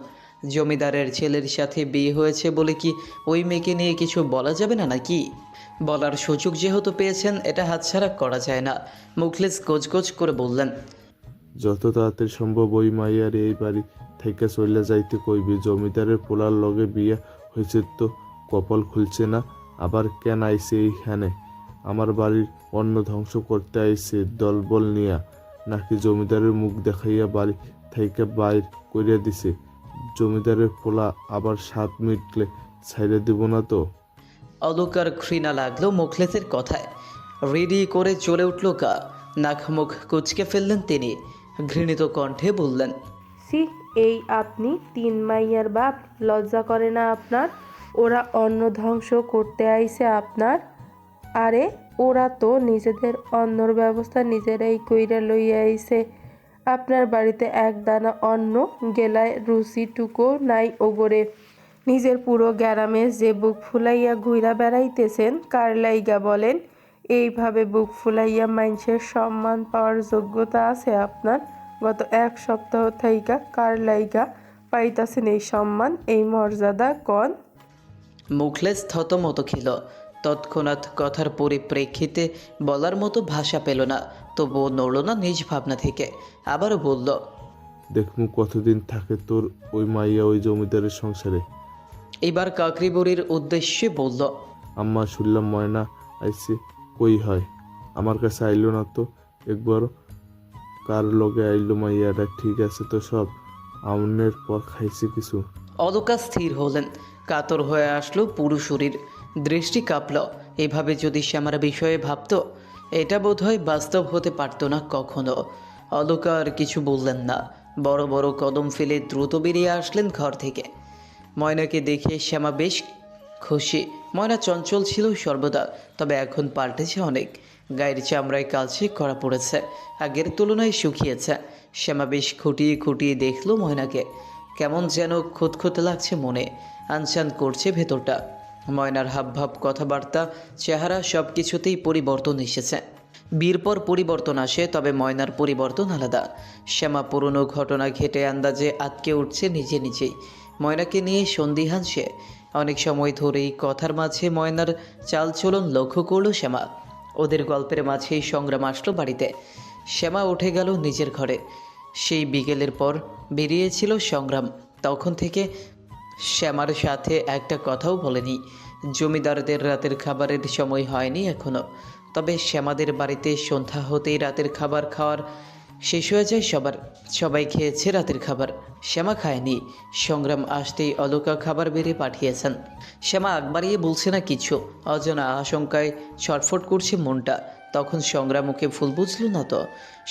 জমিদারের ছেলের সাথে বিয়ে হয়েছে বলে কি ওই মেয়েকে নিয়ে কিছু বলা যাবে না নাকি? বলার সুযোগ যেহেতু পেয়েছেন, এটা হাতছাড়া করা যায় না। মুখলেস গোজগোজ করে বললেন, যত তাড়াতাড়ি সম্ভব ওই মাইয়ার এই বাড়ি থেকে চলে যাইতে কইবি। জমিদারের পোলার লগে বিয়ে হয়েছে তো কপাল খুলছে না। আবার কেন আইছে এইখানে? আমার বাড়ির অন্ন ধ্বংস করতে আইছে দলবল নিয়া, নাকি জমিদারের মুখ দেখাইয়া বাড়ি থেকে বাইর করিয়া দিছে? জমিদারের পোলা আবার স্বাদ মিটলে ছাইড়ে দিব না তো? অলকার ঘৃণা লাগলো মুখলেসের কথায়। রেডি করে চলে উঠল গা। নাক মুখ কুচকে ফেললেন তিনি। ঘৃণিত কণ্ঠে বললেন, সি, এই আপনি 3 মাইয়ার বাপ, লজ্জা করে না আপনার? ওরা অন্ন ধ্বংস করতে আইছে আপনার? আরে ওরা তো নিজেদের অন্নর ব্যবস্থা নিজেরাই কইরা লইয়া আইছে। আপনার বাড়িতে এক দানা অন্ন গেলায় রুচিটুকু নাই ওগরে। নিজের পুরো গ্যারামে যে বুক ফুলাইয়া ঘুইরা বেড়াইতেছেন কার লাইগা বলেন? এইভাবে বুক ফুলাইয়া মানুষের সম্মান পাওয়ার যোগ্যতা আছে আপনার? গত 1 সপ্তাহ থাইকা কার লাইগা পাইতাছেন এই সম্মান, এই মর্যাদা কন? মুখলেস থতমত খেল। তৎক্ষণাৎ কথার পরিপ্রেক্ষিতে বলার মতো ভাষা পেল না। তবুও নড়ল না নিজ ভাবনা থেকে। আবারও বলল, দেখমু কতদিন থাকে তোর ওই মাইয়া ওই জমিদারের সংসারে। এবার কাকরি বুড়ির উদ্দেশ্যে বলল, আম্মা শুনলাম ময়না আইছে। কই হয়? আমার কাছে আইলো না তো একবার। কার লগে আইলো মাইয়াটা? ঠিক আছে তো সব? আমনের পর খাইছে কিছু? অলকা স্থির হলেন। কাতর হয়ে আসলো পুরো শরীর। দৃষ্টি কাঁপল। এভাবে যদি শ্যামার বিষয়ে ভাবত, এটা বোধহয় বাস্তব হতে পারত না কখনো। অলকা আর কিছু বললেন না। বড় বড় কদম ফেলে দ্রুত বেরিয়ে আসলেন ঘর থেকে। ময়নাকে দেখে শ্যামা বেশ খুশি। ময়না চঞ্চল ছিল সর্বদা, তবে এখন পাল্টেছে অনেক। গায়ের চামড়ায় কালচে করা পড়েছে। আগের তুলনায় শুকিয়েছে। শ্যামা বেশ খুঁটিয়ে খুঁটিয়ে দেখলো ময়নাকে। কেমন যেন খুঁতখুত লাগছে মনে, আনচান করছে ভেতরটা। ময়নার হাবভাব, কথাবার্তা, চেহারা সব কিছুতেই পরিবর্তন এসেছে। বিয়ের পর পরিবর্তন আসে, তবে ময়নার পরিবর্তন আলাদা। শ্যামা পুরনো ঘটনা ঘেটে আন্দাজে আটকে উঠছে নিজে নিজেই। ময়নাকে নিয়ে সন্দিহান সে। অনেক সময় ধরেই কথার মাঝে ময়নার চালচলন লক্ষ্য করলো শ্যামা। ওদের গল্পের মাঝেই সংগ্রাম আসলো বাড়িতে। শ্যামা উঠে গেল নিজের ঘরে। সেই বিকেলের পর বেরিয়েছিল সংগ্রাম। তখন থেকে শ্যামার সাথে একটা কথাও বলেনি। জমিদারদের রাতের খাবারের সময় হয়নি এখনও, তবে শ্যামাদের বাড়িতে সন্ধ্যা হতেই রাতের খাবার খাওয়ার শেষ হয়ে যায় সবার। সবাই খেয়েছে রাতের খাবার, শ্যামা খায়নি। সংগ্রাম আসতেই অলকা খাবার বেড়ে পাঠিয়েছেন। শ্যামা আগ বাড়িয়ে বলছে না কিছু, অজানা আশঙ্কায় ছটফট করছে মনটা। তখন সংগ্রাম ওকে ভুল বুঝল না তো?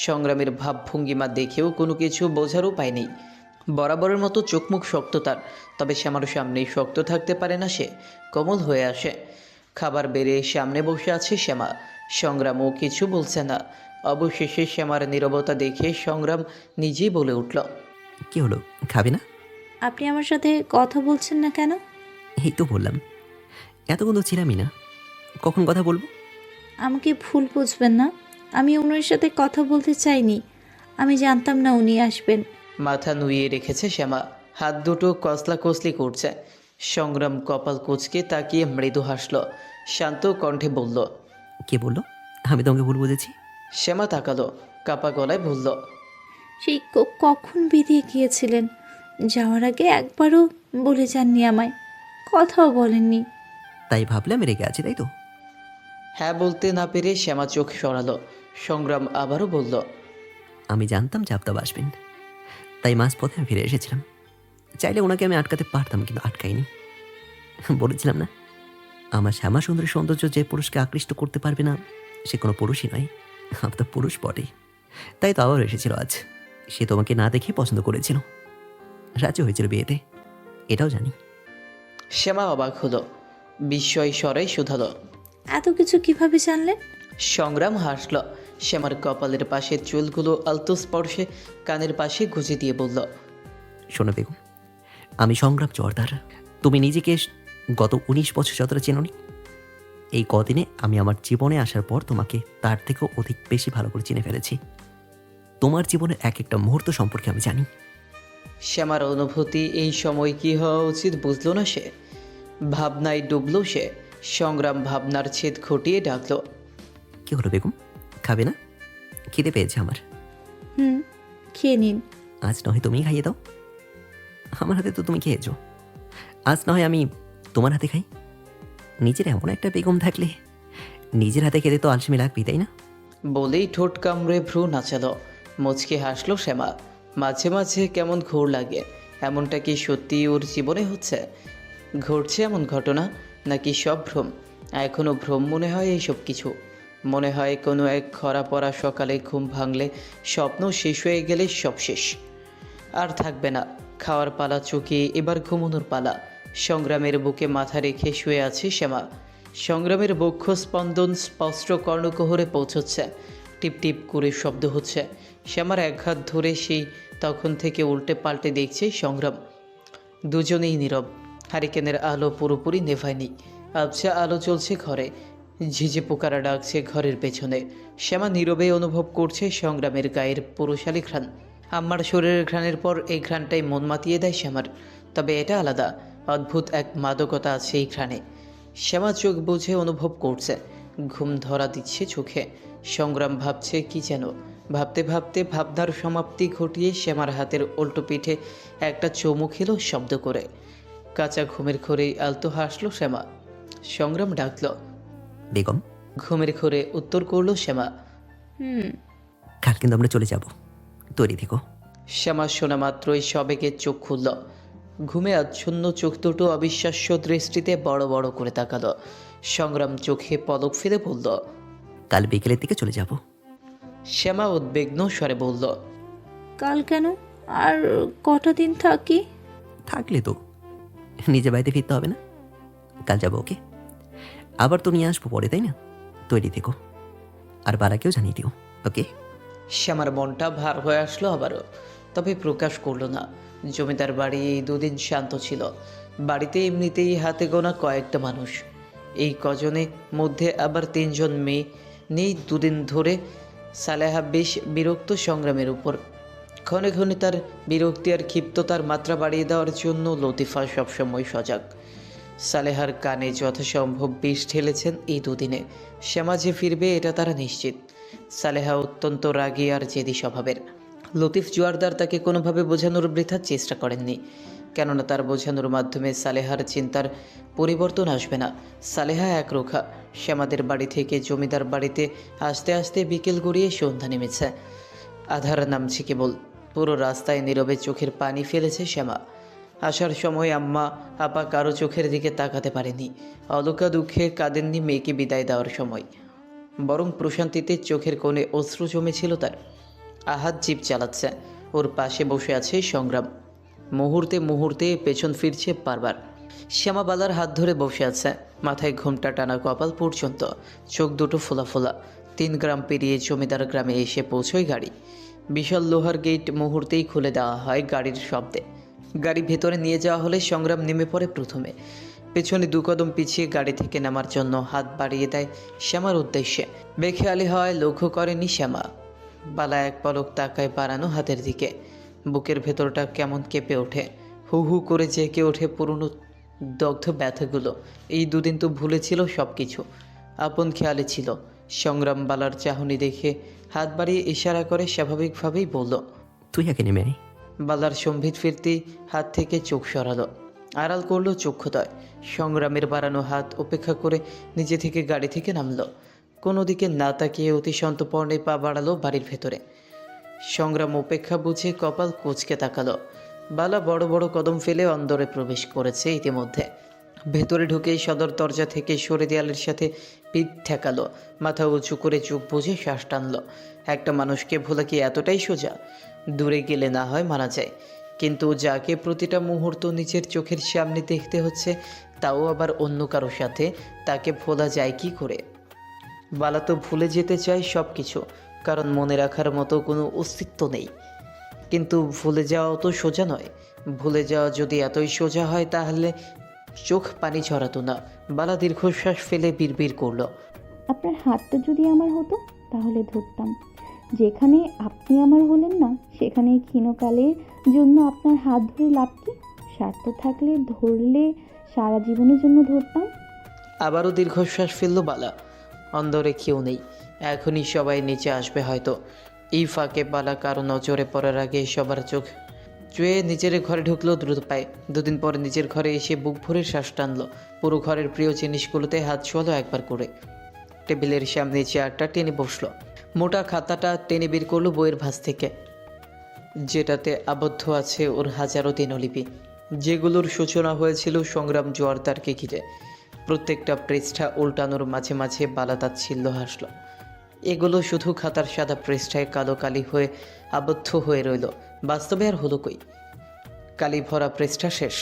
সংগ্রামের ভাবভঙ্গিমা দেখেও কোনো কিছু বোঝার উপায় নেই। বরাবরের মতো চোখমুখ শক্ত তার, তবে শ্যামার সামনেই শক্ত থাকতে পারে না সে, কোমল হয়ে আসে। খাবার বেড়ে সামনে বসে আছে শ্যামা। সংগ্রামও কিছু বলছে না। অবশেষে শ্যামার নীরবতা দেখে সংগ্রাম নিজেই বলে উঠল, কি হলো, খাবে না? আপনি আমার সাথে কথা বলছেন না কেন? এই তো বললাম, এতক্ষণ তো ছিলামই না, কখন কথা বলবো? আমাকে ভুল বুঝবেন না, আমি ওনার সাথে কথা বলতে চাইনি। আমি জানতাম না উনি আসবেন। মাথা নুইয়ে রেখেছে শ্যামা, হাত দুটো কসলা কসলি করছে। সংগ্রাম কপাল কুঁচকে তাকিয়ে মৃদু হাসল, শান্ত কণ্ঠে বলল, কে বললো আমি তোমাকে ভুল বুঝেছি? শ্যামা তাকালো, কাপা গলায় বলল, সেই কখন বেরিয়ে গিয়েছিলেন? যাওয়ার আগে একবারও বলে যাননি আমায়, কথাও বলেননি। তাই ভাবলে আমি রেগে আছি, তাই তো? হ্যাঁ বলতে না পেরে শ্যামা চোখ সরালো। সংগ্রাম আবারও বলল, আমি জানতাম যে আপনারা আসবেন, তাই মাঝপথে আমি ফিরে এসেছিলাম। চাইলে ওনাকে আমি আটকাতে পারতাম, কিন্তু আটকাইনি। বলেছিলাম না, আমার শ্যামা সুন্দরী সৌন্দর্য যে পুরুষকে আকৃষ্ট করতে পারবে না সে কোনো পুরুষই নয়। আপনার পুরুষ বটে, তাই তো আবার এসেছিল আজ। সে তোমাকে না দেখে পছন্দ করেছিল, রাজি হয়েছিল বিয়েতে, এটাও জানি। শ্যামা অবাক হলো, বিস্ময় স্বরেই শুধালো, এত কিছু কিভাবে জানলেন? সংগ্রাম হাসল। শ্যামার কপালের পাশে চুলগুলো আলতো স্পর্শে কানের পাশে গুজে দিয়ে বলল, শোনো বেগম, আমি সংগ্রাম জোয়ারদার। তুমি নিজেকে গত 19 বছর যতটা চেনোনি, এই কদিনে আমি আমার জীবনে আসার পর তোমাকে তার থেকেও অধিক বেশি ভালো করে চিনে ফেলেছি। তোমার জীবনের এক একটা মুহূর্ত সম্পর্কে আমি জানি। শ্যামার অনুভূতি এই সময় কি হওয়া উচিত বুঝলো না সে। ভাবনায় ডুবলো সে। সংগ্রাম ভাবনার ছেদ ঘটিয়ে ডাকলো, কি হলো বেগম, খাবে না? খিদে পেয়েছে আমার। খেয়ে নিন। আজ নয় তুমি খাইয়ে দাও, আমার হাতে তো তুমি খেয়েছো। আজ নয় আমি তোমার হাতে খাই। নিজের এমন একটা বেগম থাকলে নিজের হাতে খেতে তো আলসেমি লাগবেই, তাই না? বলেই ঠোঁট কামড়ে ভ্রু নাচালো। মুচকে হাসলো শ্যামা। মাঝে মাঝে কেমন ঘোর লাগে। এমনটা কি সত্যি ওর জীবনে হচ্ছে? ঘটছে এমন ঘটনা, নাকি সব ভ্রম? এখনও ভ্রম মনে হয় এইসব কিছু। মনে হয় কোনো এক খরা পড়া সকালে ঘুম ভাঙলে, স্বপ্ন শেষ হয়ে গেলে সব শেষ, আর থাকবে না। খাওয়ার পালা চুকিয়ে এবার ঘুমানোর পালা। সংগ্রামের বুকে মাথা রেখে শুয়ে আছে শ্যামা। সংগ্রামের বক্ষ স্পন্দন স্পষ্ট কর্ণকুহরে পৌঁছচ্ছে। টিপ টিপ করে শব্দ হচ্ছে। শ্যামার এক হাত ধরে সেই তখন থেকে উল্টে পাল্টে দেখছে সংগ্রাম। দুজনেই নীরব। হারিকেনের আলো পুরোপুরি নেভায়নি। আবছা আলো চলছে ঘরে। ঝিঝে পোকারা ডাকছে ঘরের পেছনে। শ্যামা নীরবে অনুভব করছে সংগ্রামের গায়ের পুরুষালী ঘ্রাণ। আম্মার শরীরের ঘ্রাণের পর এই ঘ্রাণটাই মন মাতিয়ে দেয় শ্যামার। তবে এটা আলাদা, অদ্ভুত এক মাদকতা আছে এই ঘ্রাণে। শ্যামা চোখ বুঝে অনুভব করছে, ঘুম ধরা দিচ্ছে চোখে। সংগ্রাম ভাবছে কি যেন। ভাবতে ভাবতে ভাবনার সমাপ্তি ঘটিয়ে শ্যামার হাতের উল্টো পিঠে একটা চুমু খেলো শব্দ করে। কাঁচা ঘুমের ঘোরেই আলতো হাসলো শ্যামা। সংগ্রাম ডাকল, বেগম। ঘুমের ঘোরে উত্তর করলো শ্যামা। কাল কিন্তু আমরা চলে যাব, তৈরি থেকো। শ্যামা শোনা মাত্রই সবেগে চোখ খুলল। ঘুমে আচ্ছন্ন চোখ দুটো অবিশ্বাস্য দৃষ্টিতে বড় বড় করে তাকালো। সংগ্রাম চোখে পলক ফেলে বলল, কাল বিকেলের দিকে চলে যাব। শ্যামা উদ্বিগ্ন স্বরে বলল, কাল কেন? আর কটা দিন থাকি? থাকলে তো নিজে বাড়িতে ফিরতে হবে না। কাল যাবো, ওকে? আবার তো নিয়ে আসবো পরে, তাই না? তৈরি থেকো, আর বারাকেও জানিয়ে দিও, ওকে? শ্যামার মনটা ভার হয়ে আসলো আবারও, তবে প্রকাশ করলো না। জমিদার বাড়ি এই দুদিন শান্ত ছিল। বাড়িতে এমনিতেই হাতে গোনা কয়েকটা মানুষ, এই কজনের মধ্যে আবার 3 জন মেয়ে নেই। দুদিন ধরে সালেহা বেশ বিরক্ত সংগ্রামের উপর। ক্ষণে ক্ষণে তার বিরক্তি আর ক্ষিপ্ততার মাত্রা বাড়িয়ে দেওয়ার জন্য লতিফা সবসময় সজাগ। সালেহার কানে যথাসম্ভব বিষ ঢেলেছেন এই দুদিনে। শ্যামা যে ফিরবে এটা তারা নিশ্চিত। সালেহা অত্যন্ত রাগী আর জেদি স্বভাবের। লতিফ জোয়ারদার তাকে কোনোভাবে বোঝানোর বৃথা চেষ্টা করেননি, কেননা তার বোঝানোর মাধ্যমে সালেহার চিন্তার পরিবর্তন আসবে না। সালেহা একরোখা। শ্যামাদের বাড়ি থেকে জমিদার বাড়িতে আস্তে আস্তে বিকেল গড়িয়ে সন্ধ্যা নেমেছে। আধার নামছে কেবল। পুরো রাস্তায় নীরবে চোখের পানি ফেলেছে শ্যামা। আসার সময় আম্মা আপা কারো চোখের দিকে তাকাতে পারেনি। অলকা দুঃখে কাঁদেননি মেয়েকে বিদায় দেওয়ার সময়, বরং প্রশান্তিতে চোখের কোণে অশ্রু জমেছিল তার। আহাত জিপ চালাচ্ছে, ওর পাশে বসে আছে সংগ্রাম। মুহূর্তে মুহূর্তে পেছন ফিরছে বারবার। শ্যামা বালার হাত ধরে বসে আছে, মাথায় ঘোমটা টানা কপাল পর্যন্ত, চোখ দুটো ফোলা ফোলা। 3 গ্রাম পেরিয়ে জমিদার গ্রামে এসে পৌঁছয় গাড়ি। বিশাল লোহার গেট মুহূর্তেই খুলে দেওয়া হয় গাড়ির শব্দে। গাড়ি ভেতরে নিয়ে যাওয়া হলে সংগ্রাম নেমে পড়ে প্রথমে। পেছনে 2 কদম পিছিয়ে গাড়ি থেকে নামার জন্য হাত বাড়িয়ে দেয় শ্যামার উদ্দেশ্যে। বেখেয়ালি হওয়ায় লক্ষ্য করেনি শ্যামা। বালা এক পলক তাকায় বাড়ানো হাতের দিকে। বুকের ভেতরটা কেমন কেঁপে ওঠে, হু হু করে জেঁকে ওঠে পুরনো দগ্ধ ব্যথাগুলো। এই দুদিন তো ভুলেছিল সব কিছু, আপন খেয়ালে ছিল। সংগ্রাম বালার চাহনি দেখে হাত বাড়িয়ে ইশারা করে স্বাভাবিকভাবেই বলল, তুই একে নেমে আয়। বালার সম্ভিত ফিরতেই হাত থেকে চোখ সরালো, আড়াল করলো চক্ষুদয়। সংগ্রামের বাড়ানো হাত উপেক্ষা করে নিজে থেকে গাড়ি থেকে নামলো। কোনো দিকে না তাকিয়ে অতি সন্তর্পণে পা বাড়ালো বাড়ির ভেতরে। সংগ্রাম উপেক্ষা বুঝে কপাল কুঁচকে তাকালো। বালা বড় বড় কদম ফেলে অন্দরে প্রবেশ করেছে ইতিমধ্যে। ভেতরে ঢুকেই সদর দরজা থেকে সরে দেয়ালের সাথে পিঠ ঠেকালো, মাথা উঁচু করে চোখ বুঝে শ্বাস টানলো। একটা মানুষকে ভোলা কি এতটাই সোজা? দূরে গেলে না হয় মানা যায়, কিন্তু যাকে প্রতিটা মুহূর্ত নিজের চোখের সামনে দেখতে হচ্ছে, তাও আবার অন্য কারো সাথে, তাকে ভোলা যায় কি করে? বালা তো ভুলে যেতে চায় সব কিছু, কারণ মনে রাখার মতো কোনো অস্তিত্ব নেই। কিন্তু ভুলে যাওয়া তো সোজা নয়। ভুলে যাওয়া যদি এতই সোজা হয় তাহলে চোখ পানি ঝরাতো না। বালা দীর্ঘশ্বাস ফেলে বিড়বিড় করলো, আপনার হাতটা যদি আমার হতো তাহলে ধরতাম। যেখানে আপনি আমার হলেন না সেখানে ক্ষীণকালের জন্য আপনার হাত ধরে লাভ কি? স্বার্থ থাকলে ধরলে সারা জীবনের জন্য ধরতাম। আবারও দীর্ঘশ্বাস ফেললো বালা। অন্দরে কেউ নেই, এখনই সবাই নিচে আসবে হয়তো। এই ফাঁকে বালা কারো নজরে পড়ার আগে সবার চোখ চুয়ে নিজের ঘরে ঢুকলো দ্রুত পায়ে। 2 দিন পরে নিজের ঘরে এসে বুক ভরে শ্বাস টানলো। পুরো ঘরের প্রিয় জিনিসগুলোতে হাত ছোঁয়ালো একবার করে। টেবিলের সামনে চেয়ারটা টেনে বসলো। মোটা খাতাটা টেনে বের করলো বইয়ের ভাঁজ থেকে, যেটাতে আবদ্ধ আছে ওর হাজারো দিনলিপি, যেগুলোর সূচনা হয়েছিল সংগ্রাম জোয়ারদারকে ঘিরে। প্রত্যেকটা পৃষ্ঠা উল্টানোর মাঝে মাঝে বালা তাচ্ছিল্য হাসল। এগুলো শুধু খাতার সাদা পৃষ্ঠায় কালো কালি হয়ে আবদ্ধ হয়ে রইল, বাস্তবে আর হলো কই। কালি ভরা পৃষ্ঠা শেষ,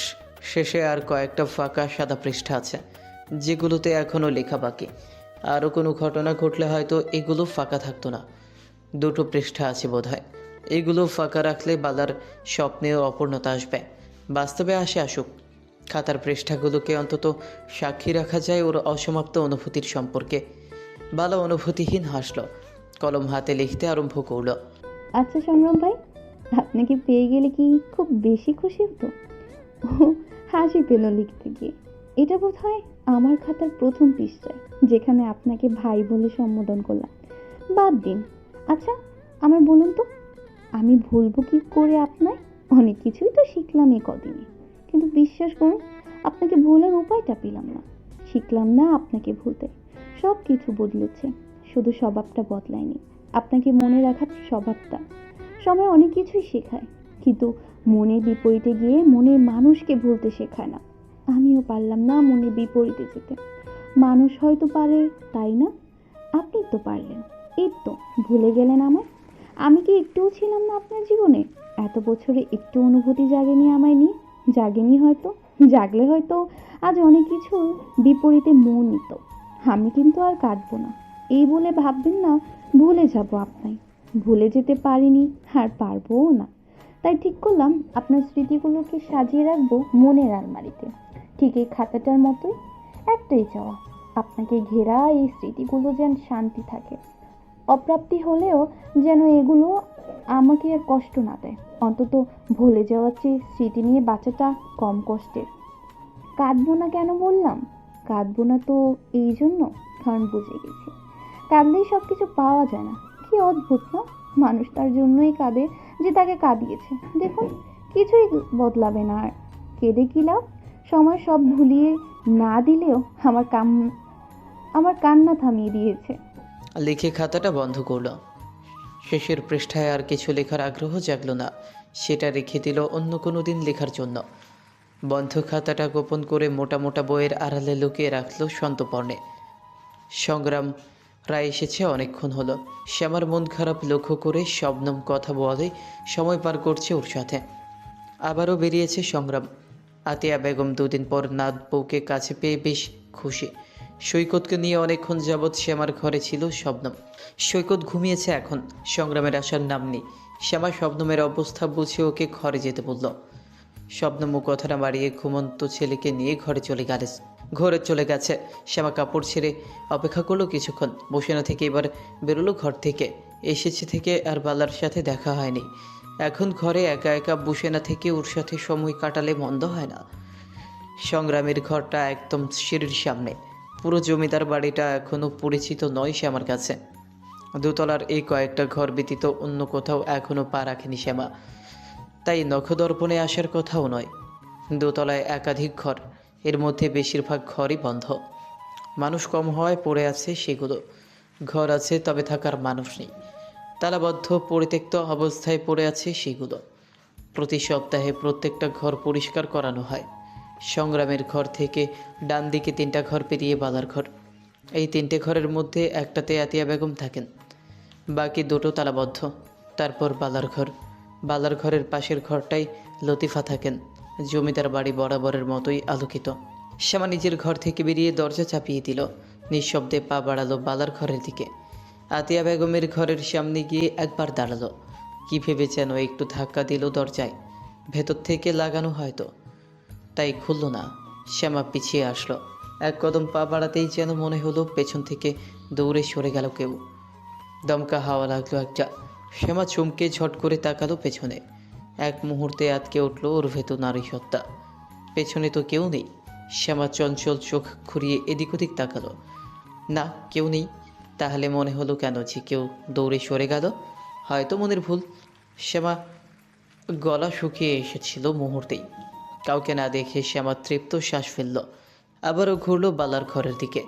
শেষে আর কয়েকটা ফাঁকা সাদা পৃষ্ঠা আছে, যেগুলোতে এখনও লেখা বাকি। আরও কোনো ঘটনা ঘটলে হয়তো এগুলো ফাঁকা থাকতো না। 2টো পৃষ্ঠা আছে বোধহয়। এগুলো ফাঁকা রাখলে বালার স্বপ্নেও অপূর্ণতা আসবে। বাস্তবে আসুক, খাতার পৃষ্ঠাগুলোকে অন্তত সাক্ষী রাখা যায় ওর অসমাপ্ত অনুভূতির সম্পর্কে। বালা অনুভূতিহীন হাসল, কলম হাতে লিখতে আরম্ভ করল। আচ্ছা সংগ্রাম ভাই, আপনাকে পেয়ে গেলে কি খুব বেশি খুশি হতো? ও হাসি পেল লিখতে গিয়ে। এটা বোধহয় আমার খাতার প্রথম পৃষ্ঠায়, যেখানে আপনাকে ভাই বলে সম্বোধন করলাম। বাদ দিন। আচ্ছা আমায় বলুন তো, আমি ভুলবো কি করে আপনায়? অনেক কিছুই তো শিখলাম এই কদিনে, কিন্তু বিশ্বাস করুন আপনাকে ভোলার উপায়টা পেলাম না। শিখলাম না আপনাকে ভুলতে। সব কিছু বদলেছে, শুধু স্বভাবটা বদলায়নি। আপনাকে মনে রাখার স্বভাবটা। সময় অনেক কিছুই শেখায়, কিন্তু মনের বিপরীতে গিয়ে মনের মানুষকে ভুলতে শেখায় না। আমিও পারলাম না মনের বিপরীতে যেতে। মানুষ হয়তো পারে, তাই না? আপনি তো পারলেন, এই তো ভুলে গেলেন আমায়। আমি কি একটুও ছিলাম না আপনার জীবনে? এত বছরে একটু অনুভূতি জাগেনি আমায় নিয়ে? জাগেনি হয়তো, জাগলে হয়তো আজ অনেক কিছু বিপরীতে মন নিত। আমি কিন্তু আর কাটবো না এই বলে ভাববেন না ভুলে যাব আপনায়। ভুলে যেতে পারিনি আর পারবোও না। তাই ঠিক করলাম আপনার স্মৃতিগুলোকে সাজিয়ে রাখবো মনের আলমারিতে, ঠিক এই খাতাটার মতোই। একটাই চাওয়া, আপনাকে ঘেরা এই স্মৃতিগুলো যেন শান্তি থাকে, অপ্রাপ্তি হলেও যেন এগুলো আমাকে আর কষ্ট না দেয়। অন্তত ভুলে যাওয়ার চেয়ে স্মৃতি নিয়ে বাঁচাটা কম কষ্টের। কাঁদবো না কেন বললাম? কাঁদবো না তো এই জন্য, কারণ বুঝে গেছি কাঁদলেই সব কিছু পাওয়া যায় না। কি অদ্ভুত না, মানুষ তার জন্যই কাঁদে যে তাকে কাঁদিয়েছে। দেখুন, কিছুই বদলাবে না। আর কেঁদে কি লাভ? সময় সব ভুলিয়ে না দিলেও আমার কান্না থামিয়ে দিয়েছে। লিখে খাতাটা বন্ধ করল। শেষের পৃষ্ঠায় আর কিছু লেখার আগ্রহ জাগলো না, সেটা রেখে দিল অন্য কোনো দিন লেখার জন্য। বন্ধ খাতাটা গোপন করে মোটা মোটা বইয়ের আড়ালে লুকিয়ে রাখলো সন্তপর্ণে। সংগ্রাম প্রায় এসেছে, অনেকক্ষণ হলো। শ্যামার মন খারাপ লক্ষ্য করে শবনম কথা বলে সময় পার করছে ওর সাথে। আবারও বেরিয়েছে সংগ্রাম। আতিয়া বেগম দুদিন পর নাত বউকে কাছে পেয়ে বেশ খুশি। সৈকতকে নিয়ে অনেকক্ষণ যাবৎ শ্যামার ঘরে ছিল শবনম। সৈকত ঘুমিয়েছে এখন, সংগ্রামের আসার নাম নেই। শ্যামা শবনমের অবস্থা বুঝে ওকে ঘরে যেতে বলল। শবনমও কথাটা বাড়িয়ে ঘুমন্ত ছেলেকে নিয়ে ঘরে চলে গেছে। শ্যামা কাপড় ছেড়ে অপেক্ষা করলো কিছুক্ষণ, বসে না থেকে এবার বেরোলো ঘর থেকে। এসেছে থেকে আর বালার সাথে দেখা হয়নি। এখন ঘরে একা একা বসে না থেকে ওর সাথে সময় কাটালে মন্দ হয় না। সংগ্রামের ঘরটা একদম সিঁড়ির সামনে। পুরো জমিদার বাড়িটা এখনও পরিচিত নয় শ্যামার কাছে। দোতলার এই কয়েকটা ঘর ব্যতীত অন্য কোথাও এখনও পা রাখেনি শ্যামা, তাই নখদর্পণে আসার কথাও নয়। দোতলায় একাধিক ঘর, এর মধ্যে বেশিরভাগ ঘরই বন্ধ। মানুষ কম হওয়ায় পড়ে আছে সেগুলো। ঘর আছে তবে থাকার মানুষ নেই। তালাবদ্ধ পরিত্যক্ত অবস্থায় পড়ে আছে সেগুলো। প্রতি সপ্তাহে প্রত্যেকটা ঘর পরিষ্কার করানো হয়। সংগ্রামের ঘর থেকে ডান দিকে 3টা ঘর পেরিয়ে বালার ঘর। এই 3টে ঘরের মধ্যে একটাতে আতিয়া বেগম থাকেন, বাকি 2টো তালাবদ্ধ। তারপর বালার ঘরের পাশের ঘরটাই লতিফা থাকেন। জমিদার বাড়ি বরাবরের মতোই আলোকিত। শ্যামা নিজের ঘর থেকে বেরিয়ে দরজা চাপিয়ে দিল, নিঃশব্দে পা বাড়ালো বালার ঘরের দিকে। আতিয়া বেগমের ঘরের সামনে গিয়ে একবার দাঁড়ালো। কি ভেবে যেন একটু ধাক্কা দিল দরজায়, ভেতর থেকে লাগানো হয়তো, তাই খুলল না। শ্যামা পিছিয়ে আসলো। এক কদম পা বাড়াতেই যেন মনে হলো পেছন থেকে দৌড়ে সরে গেল কেউ। দমকা হাওয়া লাগলো একটা। শ্যামা চমকে ঝট করে তাকালো পেছনে। এক মুহূর্তে আটকে উঠল ওর ভেতর নারী সত্তা। পেছনে তো কেউ নেই। শ্যামা চঞ্চল চোখ ঘুরিয়ে এদিক ওদিক তাকালো। না, কেউ নেই। তাহলে মনে হলো কেন যে কেউ দৌড়ে সরে গেল? হয়তো মনের ভুল। শ্যামা গলা শুকিয়ে এসেছিল মুহূর্তেই। কাউকে না দেখে শ্যামা তৃপ্ত শ্বাস ফেলল। আবারও ঘুরল বালার ঘরের দিকে,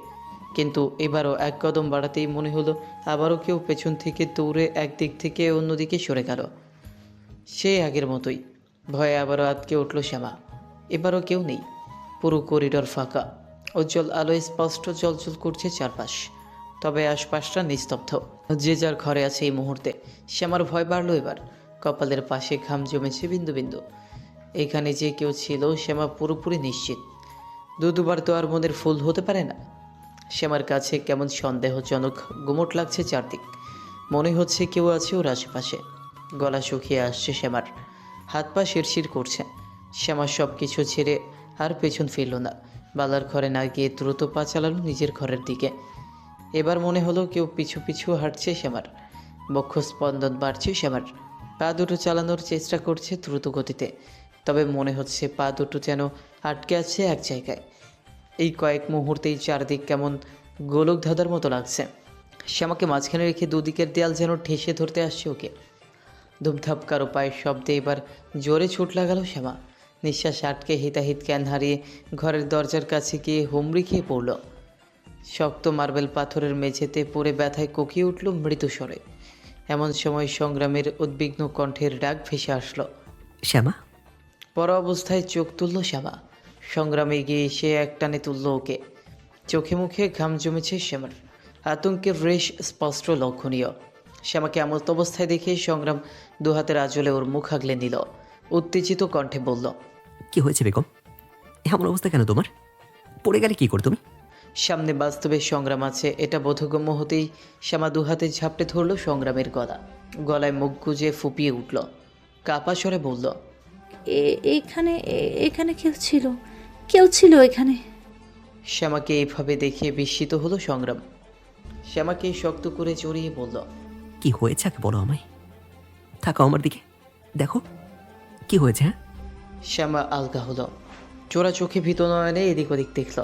কিন্তু এবারও এক কদম বাড়াতেই মনে হলো আবারও কেউ পেছন থেকে দৌড়ে একদিক থেকে অন্যদিকে সরে গেল। সে আগের মতোই ভয়ে আবারও আটকে উঠল শ্যামা। এবারও কেউ নেই। পুরো করিডর ফাঁকা। উজ্জ্বল আলোয় স্পষ্ট জ্বলজ্বল করছে চারপাশ, তবে আশপাশটা নিস্তব্ধ। যে যার ঘরে আছে এই মুহূর্তে। শ্যামার ভয় বাড়ল এবার। কপালের পাশে ঘাম জমেছে বিন্দু বিন্দু। এখানে যে কেউ ছিল শ্যামা পুরোপুরি নিশ্চিত। দুবার তো আর মনের ফুল হতে পারে না। শ্যামার কাছে কেমন সন্দেহজনক গুমট লাগছে চারদিক। মনে হচ্ছে কেউ আছে ওর আশেপাশে। গলা শুকিয়ে আসছে শ্যামার, হাত পা শিরশির করছে। শ্যামা সব কিছু ছেড়ে আর পেছন ফিরল না। বালার ঘরে না গিয়ে দ্রুত পা চালালো নিজের ঘরের দিকে। এবার মনে হলো কেউ পিছু পিছু হাঁটছে শ্যামার। বক্ষ স্পন্দন বাড়ছে শ্যামার। পা দুটো চালানোর চেষ্টা করছে দ্রুত গতিতে, তবে মনে হচ্ছে পা দুটো যেন আটকে আছে এক জায়গায়। এই কয়েক মুহূর্তেই চারদিক কেমন গোলক ধাঁধার মতো লাগছে। শ্যামাকে মাঝখানে রেখে দুদিকের দেয়াল যেন ঠেসে ধরতে আসছে ওকে। ধুপধাপ কারো পায়ের শব্দে এবার জোরে ছুট লাগালো শ্যামা। নিঃশ্বাস আটকে হিতাহিত জ্ঞান হারিয়ে ঘরের দরজার কাছে গিয়ে হুমড়ি খেয়ে পড়ল। শক্ত মার্বেল পাথরের মেঝেতে পড়ে ব্যথায় কোকিয়ে উঠল মৃদু স্বরে। এমন সময় সংগ্রামের উদ্বিগ্ন কণ্ঠের ডাক ভেসে আসলো। শ্যামা। পর অবস্থায় চোখ তুলল শ্যামা। সংগ্রামে গিয়ে এসে একটানে তুলল ওকে। চোখে মুখে ঘাম জমেছে শ্যামার। আতঙ্কের রেশ স্পষ্ট লক্ষণীয়। শ্যামাকে এমন অবস্থায় দেখে সংগ্রাম দুহাতের আঁচলে ওর মুখ আগলে নিল। উত্তেজিত কণ্ঠে বলল, কি হয়েছে বেগম? এমন অবস্থা কেন তোমার? পড়ে গেলে কি করে তুমি? সামনে বাস্তবে সংগ্রাম আছে এটা বোধগম্য হতেই শ্যামা দুহাতে ঝাপটে ধরল সংগ্রামের গলায় মুখ গুজে ফুপিয়ে উঠল, কাপা স্বরে বলল, এখানে কেউ ছিল এখানে। শ্যামাকে এইভাবে দেখে বিস্মিত হলো সংগ্রাম। শ্যামাকে শক্ত করে জড়িয়ে বলল, কি হয়েছে আগে বলো আমায়। থাকো আমার দিকে, দেখো কি হয়েছে। হ্যাঁ, শ্যামা আলগা হলো, চোরা চোখে ভীত নয়নে এদিক ওদিক দেখল।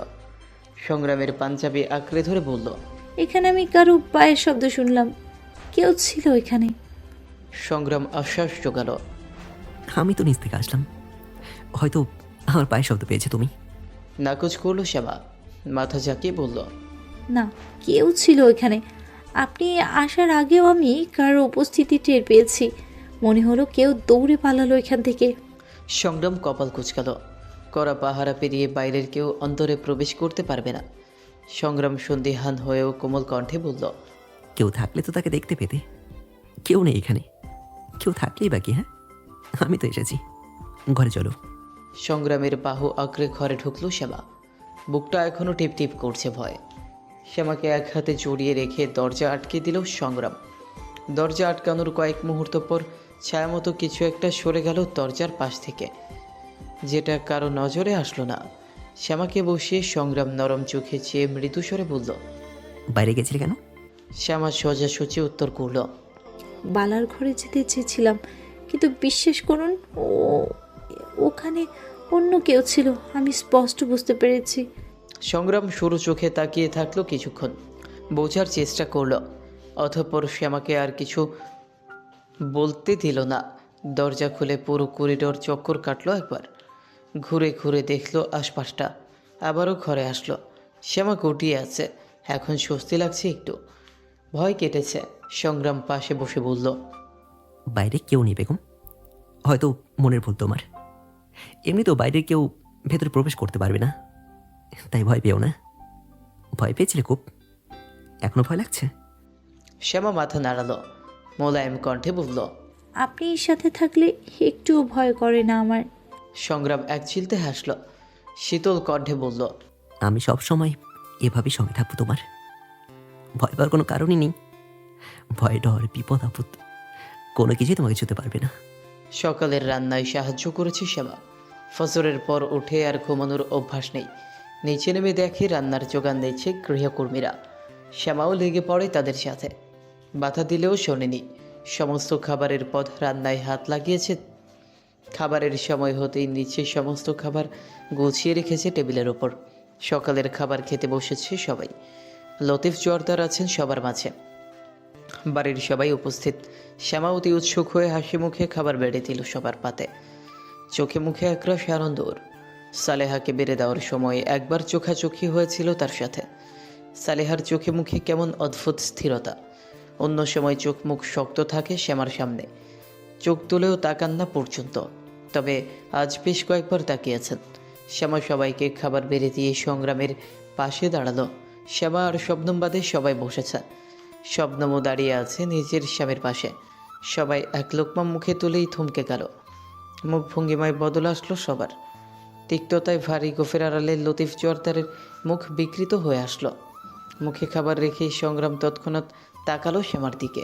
সংগ্রামের পাঞ্জাবি আঁকড়ে ধরে বলল, এখানে আমি কারো পায়ের শব্দ শুনলাম, কেউ ছিল এখানে। সংগ্রাম আশ্বাস জোগাল, আমি তো নিচ থেকে আসলাম, হয়তো আমার পায়ের শব্দ পেয়েছে তুমি। নাকচ করলো শ্যামা, মাথা ঝাঁকিয়ে বলল, না, কেউ ছিল এখানে। আপনি আসার আগেও আমি কারো উপস্থিতি টের পেয়েছি। মনে হলো কেউ দৌড়ে পালালো এখান থেকে। সংগ্রাম কপাল কুঁচকাল, কড়া পাহারা পেরিয়ে বাইরের কেউ অন্তরে প্রবেশ করতে পারবে না। সংগ্রাম সন্দিহান হয়েও কোমল কণ্ঠে বলল, কেউ থাকলে তো তাকে দেখতে পেতে, কেউ নেই এখানে। কেউ থাকলেই বাকি। হ্যাঁ, আমি তো এসেছি, ঘরে চলো। সংগ্রামের বাহু আঁকড়ে ঘরে ঢুকলো শ্যামা, বুকটা এখনও টিপ টিপ করছে ভয়। শ্যামাকে এক হাতে জড়িয়ে রেখে দরজা আটকে দিল সংগ্রাম। দরজা আটকানোর কয়েক মুহূর্ত পর ছায়ামতো কিছু একটা সরে গেল দরজার পাশ থেকে, যেটা কারো নজরে আসলো না। শ্যামাকে বসিয়ে সংগ্রাম নরম চোখে চেয়ে মৃদু স্বরে বলল, বাইরে গেছিলে কেন? শ্যামা সোজাসুজি উত্তর করল, বালার ঘরে যেতে চেয়েছিলাম, কিন্তু বিশ্বাস করুন ওখানে অন্য কেউ ছিল, আমি স্পষ্ট বুঝতে পেরেছি। সংগ্রাম সরু চোখে তাকিয়ে থাকলো কিছুক্ষণ, বোঝার চেষ্টা করলো, অতঃপর শ্যামাকে আর কিছু বলতে দিল না। দরজা খুলে পুরো করিডোর চক্কর কাটলো একবার, ঘুরে ঘুরে দেখলো আশপাশটা, আবারও ঘরে আসলো। শ্যামা গুটিয়ে আছে, এখন স্বস্তি লাগছে একটু, ভয় কেটেছে। সংগ্রাম পাশে বসে বলল, বাইরে কেউ নেই বেগম, হয়তো মনের ভুল তোমার। এমনি তো বাইরে কেউ ভেতরে প্রবেশ করতে পারবে না, তাই ভয় পেও না। ভয় পেয়েছিলে খুব, এখনো ভয় লাগছে? শ্যামা মাথা নাড়ালো, মোলায়েম কণ্ঠে বলল, আপনি এর সাথে থাকলে একটুও ভয় করে না আমার। সংগ্রাম এক চিলতে হাসলো, শীতল কণ্ঠে বলল, আমি সব সময় এভাবেই সঙ্গে থাকবো তোমার, ভয় পাওয়ার কোনো কারণই নেই। ভয়, ডর, বিপদ আপদ কোনো কিছুই তোমাকে ছুতে পারবে না। সকালের রান্নায় সাহায্য করেছে শ্যামা। ফজরের পর উঠে আর ঘুমানোর অভ্যাস নেই, নিচে নেমে দেখে রান্নার যোগান দিচ্ছে গৃহকর্মীরা। শ্যামাও লেগে পড়ে তাদের সাথে, বাধা দিলেও শোনেনি। সমস্ত খাবারের পদ রান্নায় হাত লাগিয়েছে। খাবারের সময় হতেই নিচে সমস্ত খাবার গুছিয়ে রেখেছে টেবিলের ওপর। সকালের খাবার খেতে বসেছে সবাই। লতিফ জোয়ারদার আছেন সবার মাঝে, বাড়ির সবাই উপস্থিত। শ্যামা অতি উৎসুক হয়ে হাসি মুখে খাবার বেড়ে দিল সবার পাতে, চোখে মুখে একরাশ আনন্দ ওর। সালেহাকে বেড়ে দেওয়ার সময় একবার চোখাচোখি হয়েছিল তার সাথে। সালেহার চোখে মুখে কেমন অদ্ভুত স্থিরতা, অন্য সময় চোখ মুখ শক্ত থাকে শ্যামার সামনে, চোখ তুলেও তাকান না পর্যন্ত। তবে আজ বেশ কয়েকবার তাকিয়েছেন। শ্যামা সবাইকে খাবার বেড়ে দিয়ে সংগ্রামের পাশে দাঁড়ালো। শ্যামা আর শবনম বাদে সবাই বসেছে, শবনমও দাঁড়িয়ে আছে নিজের স্বামীর পাশে। সবাই এক লোকমা মুখে তুলেই থমকে গেল, মুখ ভঙ্গিমায় বদল আসলো সবার। তিক্ততায় ভারী গোফের আড়ালে লতিফ জোয়ারদারের মুখ বিকৃত হয়ে আসলো। মুখে খাবার রেখে সংগ্রাম তৎক্ষণাৎ তাকালো শ্যামার দিকে।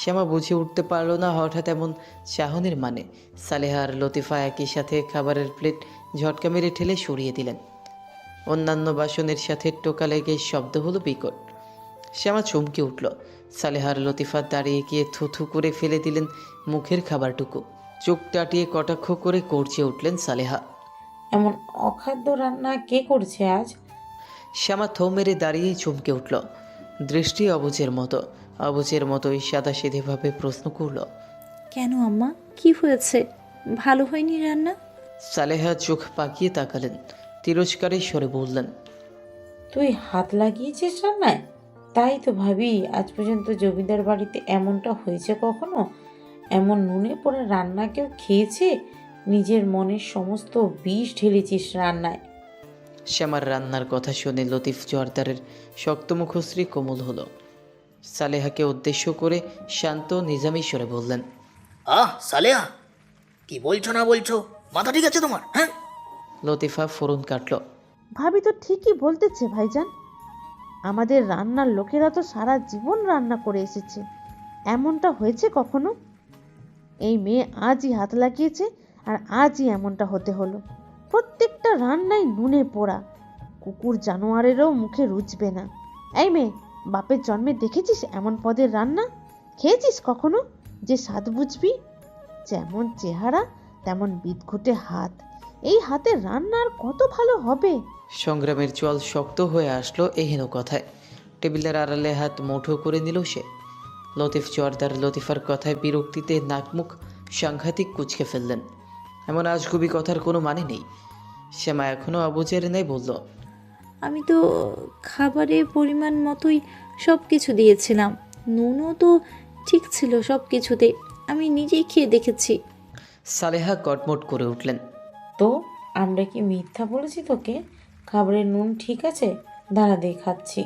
শ্যামা বুঝে উঠতে পারল না হঠাৎ এমন চাহনির মানে। সালেহা আর লতিফা একই সাথে খাবারের প্লেট ঝটকা মেরে ঠেলে সরিয়ে দিলেন। অন্যান্য বাসনের সাথে টোকা লেগে শব্দ হলো বিকট। শ্যামা চমকে উঠল। সালেহার লতিফা দাঁড়িয়ে গিয়ে থুথু করে ফেলে দিলেন মুখের খাবারটুকু। চোখ টাটিয়ে কটাক্ষ করে গর্জে উঠলেন সালেহা, এমন অখাদ্য রান্না কে করছে আজ? শ্যামা থো মেরে দাঁড়িয়েই চমকে উঠল, দৃষ্টি অবুজের মতোই সাদাসিধেভাবে প্রশ্ন করল, কেন আম্মা, কি হয়েছে? ভালো হয়নি রান্না? সালেহা চোখ পাকিয়ে তাকালেন, তিরস্কারের স্বরে বললেন, তুই হাত লাগিয়েছিস রান্নায়? তাই তো ভাবি, আজ পর্যন্ত জমিদার বাড়িতে এমনটা হয়েছে কখনো? এমন নুনে পোড়া রান্না কেউ খেয়েছে? নিজের মনের সমস্ত বিষ ঢেলেছিস রান্নায়। শ্যামার রান্নার কথা শুনে লতিফ জোয়ারদারের শক্ত মুখশ্রী কোমল হলো। সালেহাকে উদ্দেশ্য করে শান্ত নিজামী স্বরে বললেন, সালেহা, কি বলছো না বলছো, মাথা ঠিক আছে তোমার? হ্যাঁ। লতিফা ফোরন কাটল, ভাবি তো ঠিকই বলতেছে ভাইজান, আমাদের রান্নার লোকেরা তো সারা জীবন রান্না করে এসেছে, এমনটা হয়েছে কখনো? এই মেয়ে আজই হাত লাগিয়েছে আর আজই এমনটা হতে হলো। প্রত্যেকটা রান্নাই নুনে পোড়া, কুকুর জানোয়ারেরও মুখে রুচবে না। এই মেয়ে, বাপের জন্মে দেখেছিস এমন পদের রান্না? খেয়েছিস কখনো যে স্বাদ বুঝবি? যেমন চেহারা তেমন বিদঘুটে হাত, এই হাতে রান্না আর কত ভালো হবে? সংগ্রামের চল শক্ত হয়ে আসলো এহেন কথায়। টেবিলের আড়ালে হাত মুঠো করে নিল সে। লতিফ জোয়ারদার লতিফার কথায় বিরক্তিতে নাকমুখ সাংঘাতিক কুচকে ফেললেন। এমন আজগুবি কথার কোনো মানে নেই। শ্যামা এখনও অবুঝের নেই বলল, আমি তো খাবারের পরিমাণ মতোই সব কিছু দিয়েছিলাম, নুনও তো ঠিক ছিল সব কিছুতে, আমি নিজেই খেয়ে দেখেছি। সালেহা কটমট করে উঠলেন। তো আমরা কি মিথ্যা বলেছি তোকে? খাবারের নুন ঠিক আছে, দাঁড়া দিয়ে খাচ্ছি।